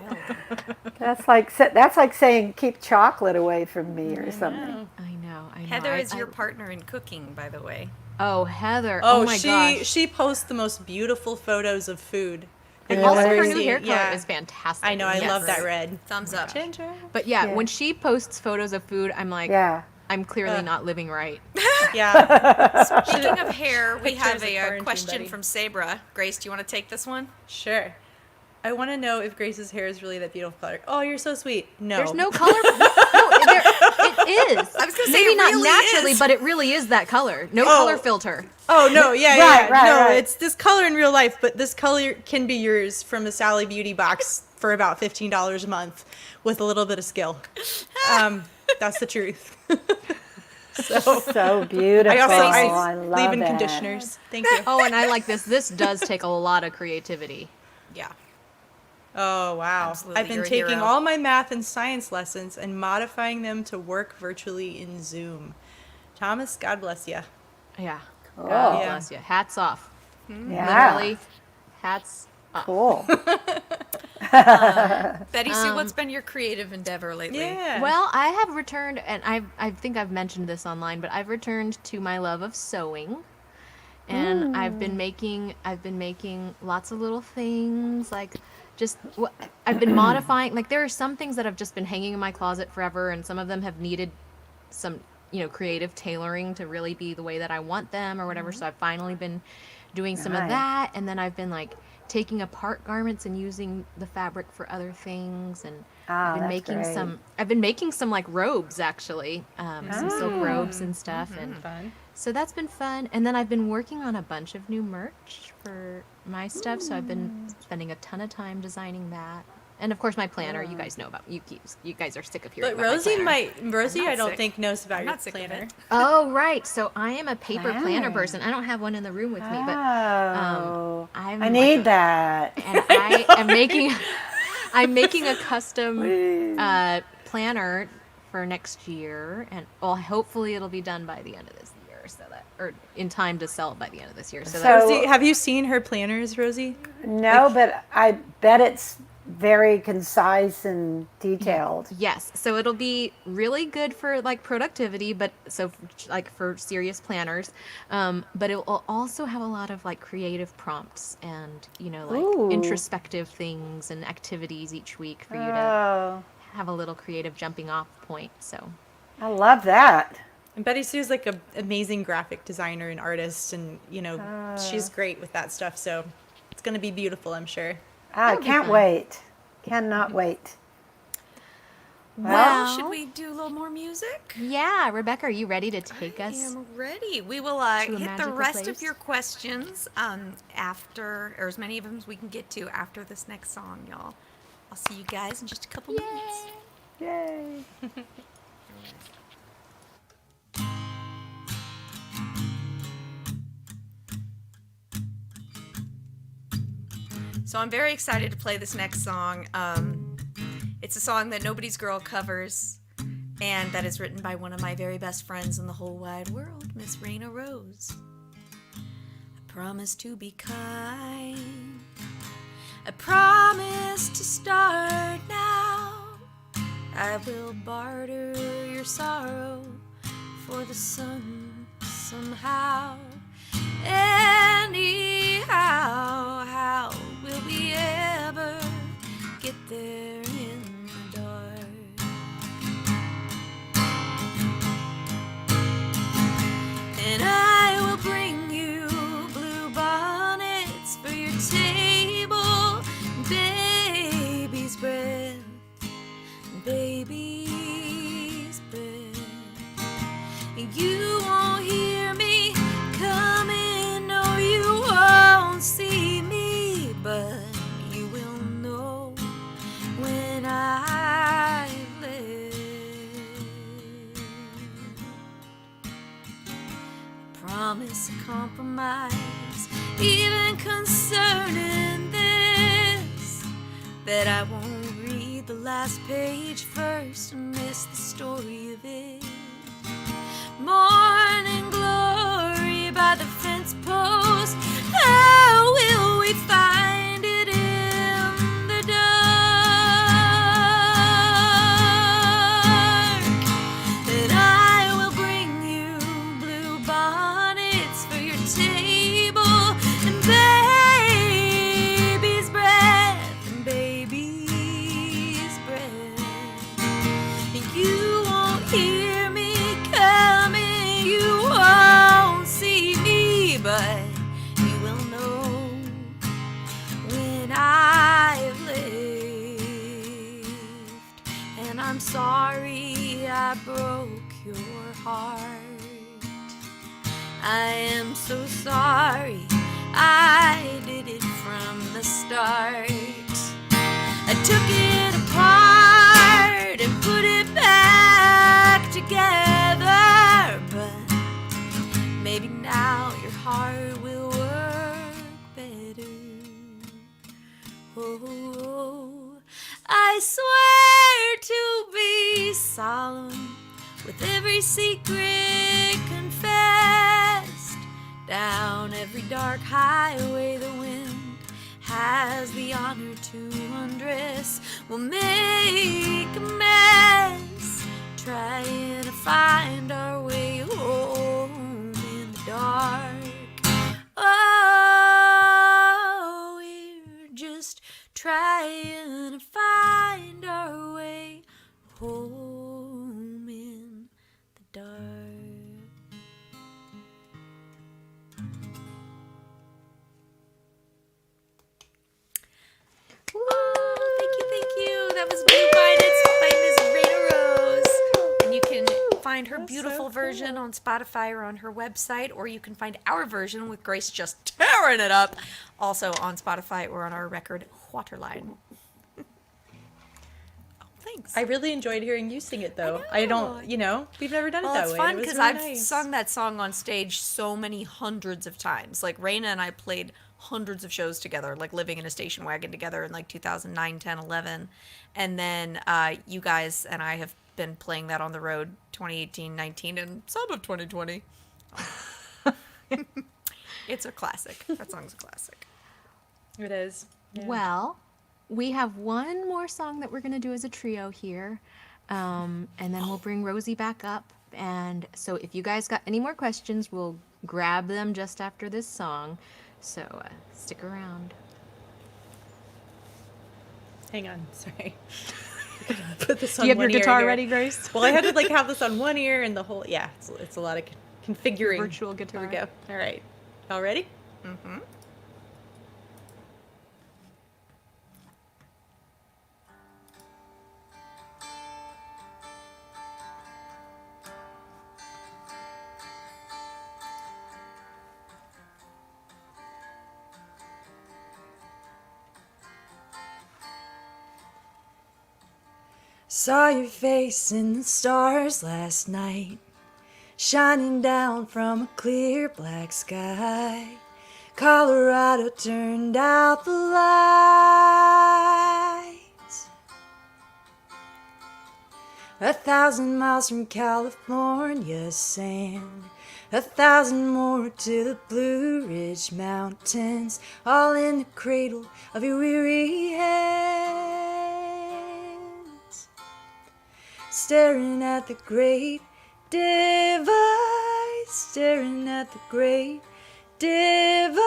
[SPEAKER 5] That's like saying keep chocolate away from me or something.
[SPEAKER 4] I know.
[SPEAKER 2] Heather is your partner in cooking, by the way.
[SPEAKER 4] Oh, Heather.
[SPEAKER 3] Oh,
[SPEAKER 4] Oh, my gosh.
[SPEAKER 3] she posts the most beautiful photos of food.
[SPEAKER 5] Yeah.
[SPEAKER 4] Also,
[SPEAKER 5] I've
[SPEAKER 4] her
[SPEAKER 5] ever
[SPEAKER 4] new
[SPEAKER 3] seen.
[SPEAKER 4] hair color
[SPEAKER 3] Yeah.
[SPEAKER 4] is fantastic.
[SPEAKER 3] I know. I
[SPEAKER 2] Yes.
[SPEAKER 3] love that red.
[SPEAKER 2] Thumbs up.
[SPEAKER 3] Ginger.
[SPEAKER 4] But yeah,
[SPEAKER 5] Yeah.
[SPEAKER 4] when she posts photos of food, I'm like,
[SPEAKER 5] Yeah.
[SPEAKER 4] I'm clearly not living right.
[SPEAKER 3] Yeah.
[SPEAKER 2] Speaking of hair, we
[SPEAKER 3] Pictures
[SPEAKER 2] have
[SPEAKER 3] of
[SPEAKER 2] a
[SPEAKER 3] quarantine,
[SPEAKER 2] question
[SPEAKER 3] buddy.
[SPEAKER 2] from Sabra. Grace, do you want to take this one?
[SPEAKER 3] Sure. I want to know if Grace's hair is really that beautiful color. Oh, you're so sweet. No.
[SPEAKER 4] There's no color. It is.
[SPEAKER 2] I was gonna say
[SPEAKER 4] maybe
[SPEAKER 2] it
[SPEAKER 4] not
[SPEAKER 2] really
[SPEAKER 4] naturally,
[SPEAKER 2] is.
[SPEAKER 4] but it really is that color. No color filter.
[SPEAKER 3] Oh no, yeah.
[SPEAKER 5] Right,
[SPEAKER 3] No,
[SPEAKER 5] right.
[SPEAKER 3] it's this color in real life, but this color can be yours from a Sally Beauty box for about $15 a month with a little bit of skill. That's the truth.
[SPEAKER 5] So beautiful.
[SPEAKER 3] I also
[SPEAKER 5] I love
[SPEAKER 3] leave-in
[SPEAKER 5] it.
[SPEAKER 3] conditioners. Thank you.
[SPEAKER 4] Oh, and I like this. This does take a lot of creativity.
[SPEAKER 2] Yeah.
[SPEAKER 3] Oh wow.
[SPEAKER 2] Absolutely,
[SPEAKER 3] I've been
[SPEAKER 2] you're a
[SPEAKER 3] taking
[SPEAKER 2] hero.
[SPEAKER 3] all my math and science lessons and modifying them to work virtually in Zoom. Thomas, God bless you.
[SPEAKER 4] Yeah.
[SPEAKER 5] Cool.
[SPEAKER 4] God
[SPEAKER 3] Yeah.
[SPEAKER 4] bless you. Hats off.
[SPEAKER 5] Yeah.
[SPEAKER 4] Literally, hats off.
[SPEAKER 5] Cool.
[SPEAKER 2] Betty Sue, what's been your creative endeavor lately?
[SPEAKER 3] Yeah.
[SPEAKER 4] Well, I have returned, and I think I've mentioned this online, but I've returned to my love of sewing, and I've been making lots of little things like I've been modifying. Like there are some things that have just been hanging in my closet forever, and some of them have needed some creative tailoring to really be the way that I want them or whatever. So I've finally been doing some of
[SPEAKER 5] Nice.
[SPEAKER 4] that, and then I've been like taking apart garments and using the fabric for other things, and
[SPEAKER 5] Ah,
[SPEAKER 4] I've been
[SPEAKER 5] that's
[SPEAKER 4] making
[SPEAKER 5] great.
[SPEAKER 4] I've been making some like robes actually, some silk robes and stuff, and
[SPEAKER 3] Fun.
[SPEAKER 4] so that's been fun. And then I've been working on a bunch of new merch for my stuff, so I've been spending a ton of time designing that. And of course my planner, you guys know about you guys are sick of hearing
[SPEAKER 3] But
[SPEAKER 4] about my
[SPEAKER 3] Rosie
[SPEAKER 4] planner.
[SPEAKER 3] Rosie
[SPEAKER 2] not
[SPEAKER 3] I don't
[SPEAKER 2] sick.
[SPEAKER 3] think knows about
[SPEAKER 2] I'm
[SPEAKER 3] your
[SPEAKER 2] not sick of
[SPEAKER 3] planner.
[SPEAKER 2] it.
[SPEAKER 4] Oh right, so I am a paper planner
[SPEAKER 5] Planner.
[SPEAKER 4] person. I don't have one in the room with me, but
[SPEAKER 5] Oh,
[SPEAKER 4] I'm
[SPEAKER 5] I
[SPEAKER 4] like
[SPEAKER 5] need
[SPEAKER 4] a-
[SPEAKER 5] that.
[SPEAKER 4] and I am making a custom planner for next year, and well, hopefully it'll be done by the end of this year, or in time to sell it by the end of this year. So, that,
[SPEAKER 5] So-
[SPEAKER 3] Rosie, have you seen her planners, Rosie?
[SPEAKER 5] No, but I bet it's very concise and detailed.
[SPEAKER 4] yes, so it'll be really good for like productivity, but so like for serious planners, but it will also have a lot of like creative prompts and like
[SPEAKER 5] Ooh.
[SPEAKER 4] introspective things and activities each week for you to
[SPEAKER 5] Oh,
[SPEAKER 4] have a little creative jumping off point. So
[SPEAKER 5] I love that.
[SPEAKER 3] And Betty Sue's like an amazing graphic designer and artist, and she's great with that stuff. So it's gonna be beautiful, I'm sure.
[SPEAKER 5] I
[SPEAKER 4] That'll be
[SPEAKER 5] can't
[SPEAKER 4] fun.
[SPEAKER 5] wait. Cannot wait.
[SPEAKER 2] Well, should we do a little more music?
[SPEAKER 4] yeah, Rebecca, are you ready to take
[SPEAKER 2] I
[SPEAKER 4] us?
[SPEAKER 2] am ready. We will
[SPEAKER 4] a
[SPEAKER 2] hit the
[SPEAKER 4] magical
[SPEAKER 2] rest
[SPEAKER 4] place?
[SPEAKER 2] of your questions after, or as many of them as we can get to after this next song, y'all. I'll see you guys in just a couple minutes.
[SPEAKER 5] Yay.
[SPEAKER 2] So I'm very excited to play this next song. It's a song that Nobody's Girl covers, and that is written by one of my very best friends in the whole wide world, Miss Raina Rose. I promise to be kind. I promise to start now. I will barter your sorrow for the sun somehow. Anyhow, how will we ever get there in the dark? And I will bring you blue bonnets for your table, baby's breath, baby's breath. You won't hear me coming, no, you won't see me, but you will know when I've lived. Promise a compromise, even concerning this, that I won't read the last page first and miss the story of it. Morning glory by the fence post, how will we find it in the dark? That I will bring you blue bonnets for your table, and baby's breath, and baby's breath. And you won't hear me coming, you won't see me, but you will know when I've lived. And I'm sorry I broke your heart. I am so sorry I did it from the start. I took it apart and put it back together, but maybe now your heart will work better. Oh, I swear to be solemn with every secret confessed, down every dark highway the wind has the honor to undress. We'll make a mess, trying to find our way home in the dark. Oh, we're just trying to find our way home in the dark. Thank you. That was Blue Bonnets by Miss Raina Rose. And you can find her beautiful version on Spotify or on her website, or you can find our version with Grace just tearing it up, also on Spotify or on our record Waterline. Thanks.
[SPEAKER 3] I really enjoyed hearing you sing it, though. I don't, we've never done it
[SPEAKER 2] Well,
[SPEAKER 3] that
[SPEAKER 2] it's
[SPEAKER 3] way.
[SPEAKER 2] fun
[SPEAKER 3] It was
[SPEAKER 2] because
[SPEAKER 3] really
[SPEAKER 2] I've
[SPEAKER 3] nice.
[SPEAKER 2] sung that song on stage so many hundreds of times. Like, Raina and I played hundreds of shows together, like living in a station wagon together in like 2009, 10, 11. And then you guys and I have been playing that on the road 2018, 19, and some of 2020. It's a classic. That song's a classic.
[SPEAKER 3] It is. Yeah.
[SPEAKER 4] Well, we have one more song that we're going to do as a trio here, and then we'll bring Rosie back up. And so if you guys got any more questions, we'll grab them just after this song. So stick around.
[SPEAKER 3] Hang on. Sorry. Put this
[SPEAKER 4] Do
[SPEAKER 3] on
[SPEAKER 4] you have your
[SPEAKER 3] one ear
[SPEAKER 4] guitar
[SPEAKER 3] here.
[SPEAKER 4] ready, Grace?
[SPEAKER 3] Well, I had to like have this on one ear and the whole. Yeah, it's a lot of configuring.
[SPEAKER 4] Virtual guitar.
[SPEAKER 3] Here we go. All right, all ready?
[SPEAKER 2] Mm-hmm.
[SPEAKER 6] Saw your face in the stars last night, shining down from a clear black sky. Colorado turned out the lights. 1,000 miles from California sand, 1,000 more to the Blue Ridge Mountains, all in the cradle of your weary hands. Staring at the great divide, staring at the great divide,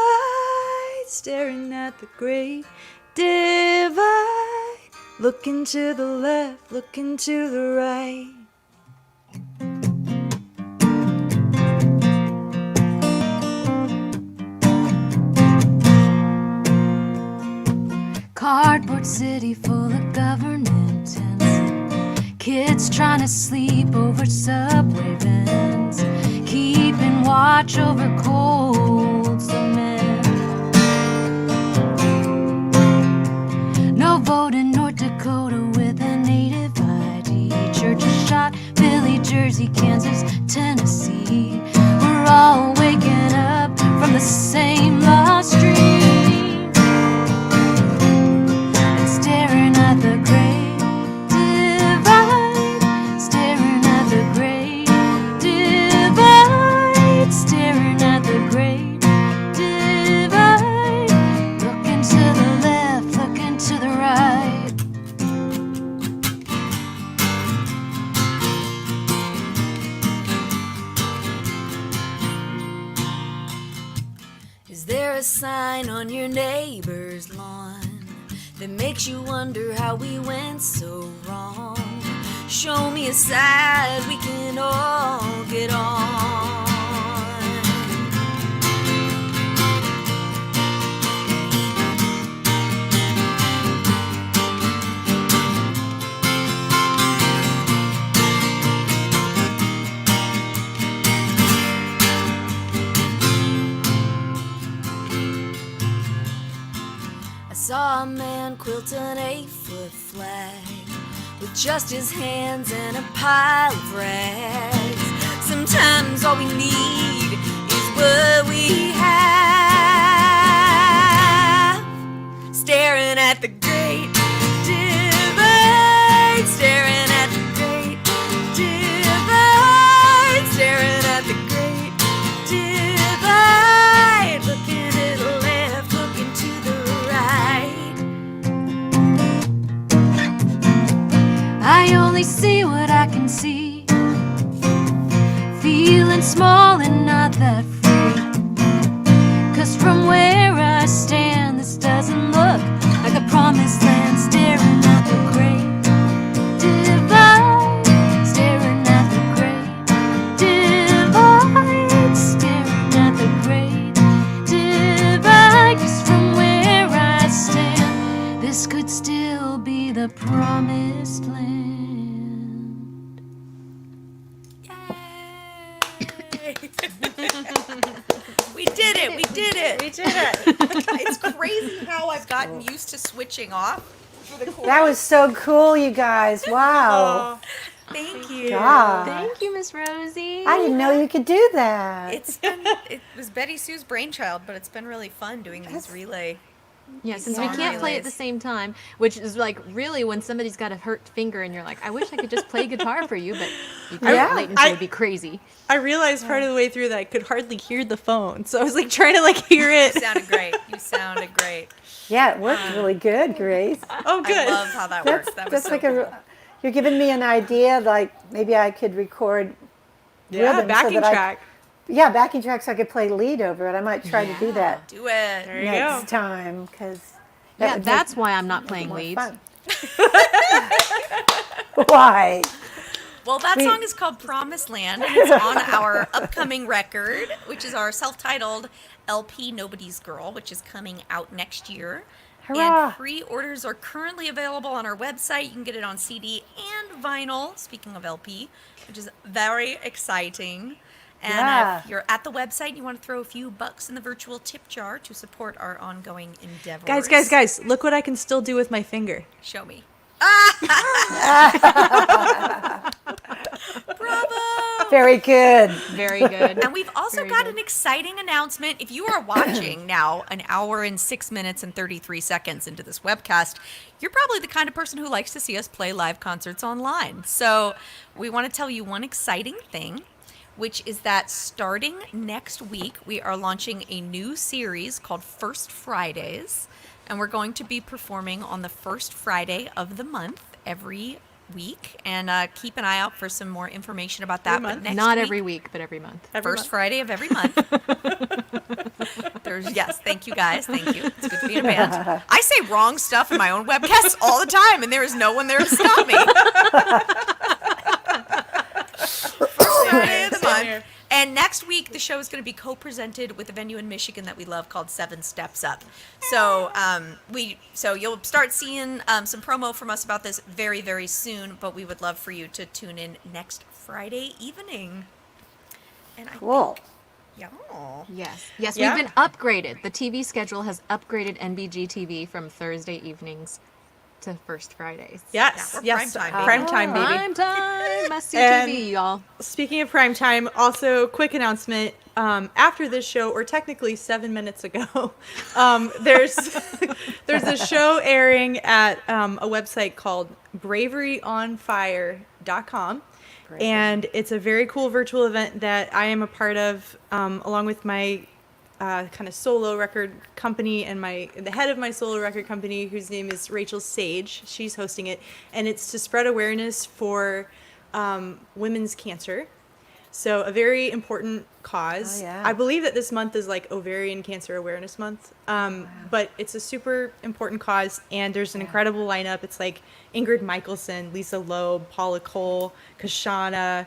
[SPEAKER 6] staring at the great divide. Looking to the left, looking to the right. Cardboard city full of government tents, kids trying to sleep over subway vents, keeping watch over cold cement. No vote in North Dakota with a native ID. Churches shot, Philly, Jersey, Kansas, Tennessee. We're all waking up from the same lost dream. Staring at the great divide, staring at the great divide, staring at the great divide, looking to the left, looking to the right. Is there a sign on your neighbor's lawn that makes you wonder how we went so wrong? Show me a side we can all get on. I saw a man quilt an 8-foot flag with just his hands and a pile of rags. Sometimes all we need is what we have. Staring at the great divide, staring at the great divide, staring at the great divide, looking to the left, looking to the right. I only see what I can see, feeling small and not that free. 'Cause from where I stand, this doesn't look like a promised land. Staring at the great divide, staring at the great divide, staring at the great divide. 'Cause from where I stand, this could still be the promised land.
[SPEAKER 2] We did it! We did it!
[SPEAKER 3] We did it.
[SPEAKER 2] It's crazy how I've gotten used to switching off for the chorus.
[SPEAKER 5] That was so cool, you guys. Wow.
[SPEAKER 2] Thank you.
[SPEAKER 5] God.
[SPEAKER 4] Thank you, Miss Rosie.
[SPEAKER 5] I didn't know you could do that.
[SPEAKER 2] It was Betty Sue's brainchild, but it's been really fun doing these relay.
[SPEAKER 4] Yeah, since
[SPEAKER 2] song
[SPEAKER 4] we can't play at the
[SPEAKER 2] relays.
[SPEAKER 4] same time, which is like really when somebody's got a hurt finger and you're like, I wish I could just play guitar for you, but you can't.
[SPEAKER 5] Yeah.
[SPEAKER 4] Latency would be crazy.
[SPEAKER 3] I realized part of the way through that I could hardly hear the phone, so I was like trying to like hear it.
[SPEAKER 2] You sounded great. You sounded great.
[SPEAKER 5] Yeah, it worked really good, Grace.
[SPEAKER 3] Oh, good.
[SPEAKER 2] I love how that works. That was
[SPEAKER 5] That's
[SPEAKER 2] so
[SPEAKER 5] like
[SPEAKER 2] cool.
[SPEAKER 5] you're giving me an idea. Like maybe I could record.
[SPEAKER 3] Yeah,
[SPEAKER 5] rhythm so
[SPEAKER 3] backing
[SPEAKER 5] that
[SPEAKER 3] track.
[SPEAKER 5] Backing tracks. I could play lead over it. I might try to do that
[SPEAKER 2] Do it.
[SPEAKER 3] There you
[SPEAKER 5] next
[SPEAKER 3] go.
[SPEAKER 5] time because
[SPEAKER 4] Yeah, that's why I'm not playing leads.
[SPEAKER 5] fun. Why?
[SPEAKER 2] Well, that song is called Promised Land, and it's on our upcoming record, which is our self-titled LP Nobody's Girl, which is coming out next year.
[SPEAKER 5] Hurrah.
[SPEAKER 2] And pre-orders are currently available on our website. You can get it on CD and vinyl, speaking of LP, which is very exciting. And
[SPEAKER 5] Yeah.
[SPEAKER 2] if you're at the website and you want to throw a few bucks in the virtual tip jar to support our ongoing endeavors.
[SPEAKER 3] Guys, look what I can still do with my finger.
[SPEAKER 2] Show me. Bravo!
[SPEAKER 5] Very good.
[SPEAKER 4] Very good.
[SPEAKER 2] And we've also
[SPEAKER 4] Very
[SPEAKER 2] got
[SPEAKER 4] good.
[SPEAKER 2] an exciting announcement. If you are watching now an hour and 6 minutes and 33 seconds into this webcast, you're probably the kind of person who likes to see us play live concerts online. So we want to tell you one exciting thing, which is that starting next week, we are launching a new series called First Fridays. And we're going to be performing on the first Friday of the month every week. And keep an eye out for some more information about that.
[SPEAKER 3] Every month?
[SPEAKER 2] But next
[SPEAKER 4] Not
[SPEAKER 2] week,
[SPEAKER 4] every week, but every month.
[SPEAKER 2] First Friday of every month. Yes, thank you guys. Thank you. It's good to be in a band. I say wrong stuff in my own webcasts all the time, and there is no one there to stop me. First Friday of the month. And next week, the show is going to be co-presented with a venue in Michigan that we love called Seven Steps Up. So you'll start seeing some promo from us about this very, very soon. But we would love for you to tune in next Friday evening. And
[SPEAKER 5] Cool.
[SPEAKER 2] Yeah.
[SPEAKER 4] Yes. Yes,
[SPEAKER 3] Yeah.
[SPEAKER 4] we've been upgraded. The TV schedule has upgraded NBG-TV from Thursday evenings to First Fridays.
[SPEAKER 3] Yes,
[SPEAKER 2] Yeah, we're
[SPEAKER 3] yes.
[SPEAKER 2] prime time, baby.
[SPEAKER 3] Prime time, baby.
[SPEAKER 4] Prime time. Must see
[SPEAKER 3] And-
[SPEAKER 4] TV, y'all.
[SPEAKER 3] Speaking of prime time, also quick announcement. After this show, or technically 7 minutes ago, there's a show airing at a website called braveryonfire.com. And it's a very cool virtual event that I am a part of, along with my kind of solo record company and the head of my solo record company, whose name is Rachel Sage. She's hosting it, and it's to spread awareness for women's cancer. So a very important cause.
[SPEAKER 5] Oh, yeah.
[SPEAKER 3] I believe that this month is like Ovarian Cancer Awareness Month, but it's a super important cause, and there's an incredible lineup. It's like Ingrid Michaelson, Lisa Loeb, Paula Cole, Kashana,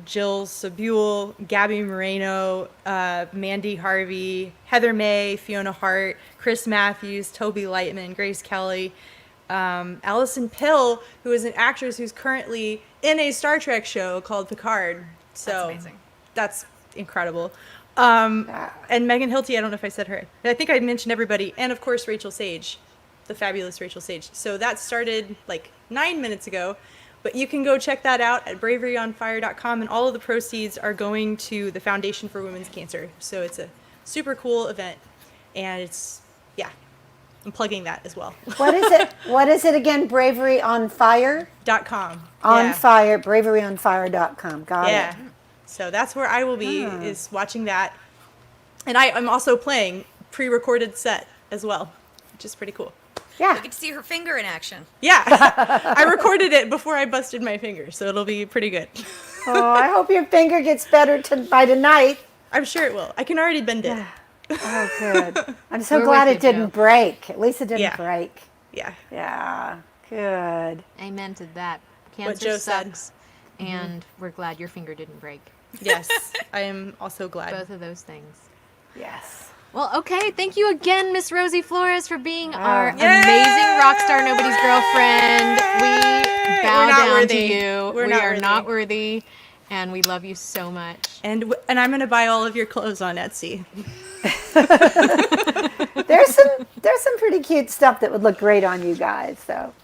[SPEAKER 3] Jill Sabule, Gabby Moreno, Mandy Harvey, Heather May, Fiona Hart, Chris Matthews, Toby Lightman, Grace Kelly, Allison Pill, who is an actress who's currently in a Star Trek show called Picard. So
[SPEAKER 2] That's amazing.
[SPEAKER 3] That's incredible. And Megan Hilty, I don't know if I said her. I think I mentioned everybody. And of course, Rachel Sage, the fabulous Rachel Sage. So that started like 9 minutes ago. But you can go check that out at braveryonfire.com, and all of the proceeds are going to the Foundation for Women's Cancer. So it's a super cool event, and I'm plugging that as well.
[SPEAKER 5] What is it? What is it again? Bravery on Fire?
[SPEAKER 3] .com.
[SPEAKER 5] On
[SPEAKER 3] Yeah.
[SPEAKER 5] Fire, braveryonfire.com. Got
[SPEAKER 3] Yeah.
[SPEAKER 5] it.
[SPEAKER 3] So that's where I will be, is watching that. And I'm also playing pre-recorded set as well, which is pretty cool.
[SPEAKER 5] Yeah.
[SPEAKER 2] You get to see her finger in action.
[SPEAKER 3] Yeah. I recorded it before I busted my finger, so it'll be pretty good.
[SPEAKER 5] Oh, I hope your finger gets better by tonight.
[SPEAKER 3] I'm sure it will. I can already bend it.
[SPEAKER 5] Oh, good. I'm so
[SPEAKER 4] We're
[SPEAKER 5] glad
[SPEAKER 4] with
[SPEAKER 5] it
[SPEAKER 4] you,
[SPEAKER 5] didn't
[SPEAKER 4] Joe.
[SPEAKER 5] break. At least it didn't
[SPEAKER 3] Yeah.
[SPEAKER 5] break.
[SPEAKER 3] Yeah.
[SPEAKER 5] Yeah. Good.
[SPEAKER 4] Amen to that.
[SPEAKER 3] What
[SPEAKER 4] Cancer
[SPEAKER 3] Joe said.
[SPEAKER 4] sucks, and we're glad your finger didn't break.
[SPEAKER 3] Yes. I am also glad.
[SPEAKER 4] Both of those things.
[SPEAKER 5] Yes.
[SPEAKER 4] Well, okay. Thank you again, Miss Rosie Flores, for being our
[SPEAKER 3] Yay!
[SPEAKER 4] amazing rock star, nobody's girlfriend. We bow
[SPEAKER 3] We're not
[SPEAKER 4] down
[SPEAKER 3] worthy.
[SPEAKER 4] to you.
[SPEAKER 3] We're
[SPEAKER 4] we
[SPEAKER 3] not
[SPEAKER 4] are
[SPEAKER 3] worthy.
[SPEAKER 4] not worthy, and we love you so much.
[SPEAKER 3] And I'm going to buy all of your clothes on Etsy.
[SPEAKER 5] There's some pretty cute stuff that would look great on you guys. So,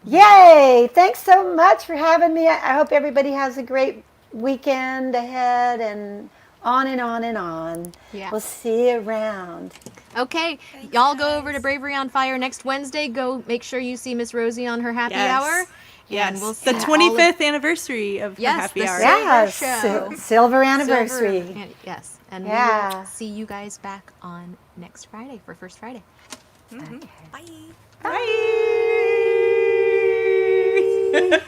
[SPEAKER 5] yay! Thanks so much for having me. I hope everybody has a great weekend ahead, and on and on and on.
[SPEAKER 4] Yeah.
[SPEAKER 5] We'll see you around.
[SPEAKER 4] Okay, y'all go over to Bravery on Fire next Wednesday. Go make sure you see Miss Rosie on her happy hour.
[SPEAKER 3] Yes.
[SPEAKER 4] And we'll
[SPEAKER 3] the
[SPEAKER 4] see
[SPEAKER 3] 25th anniversary of
[SPEAKER 4] Yes,
[SPEAKER 3] the happy
[SPEAKER 4] the
[SPEAKER 3] hour.
[SPEAKER 4] Silver
[SPEAKER 5] Yes,
[SPEAKER 4] show.
[SPEAKER 5] silver anniversary.
[SPEAKER 4] Yes, and we
[SPEAKER 5] Yeah.
[SPEAKER 4] will see you guys back on next Friday for First Friday.
[SPEAKER 2] Bye.
[SPEAKER 3] Bye.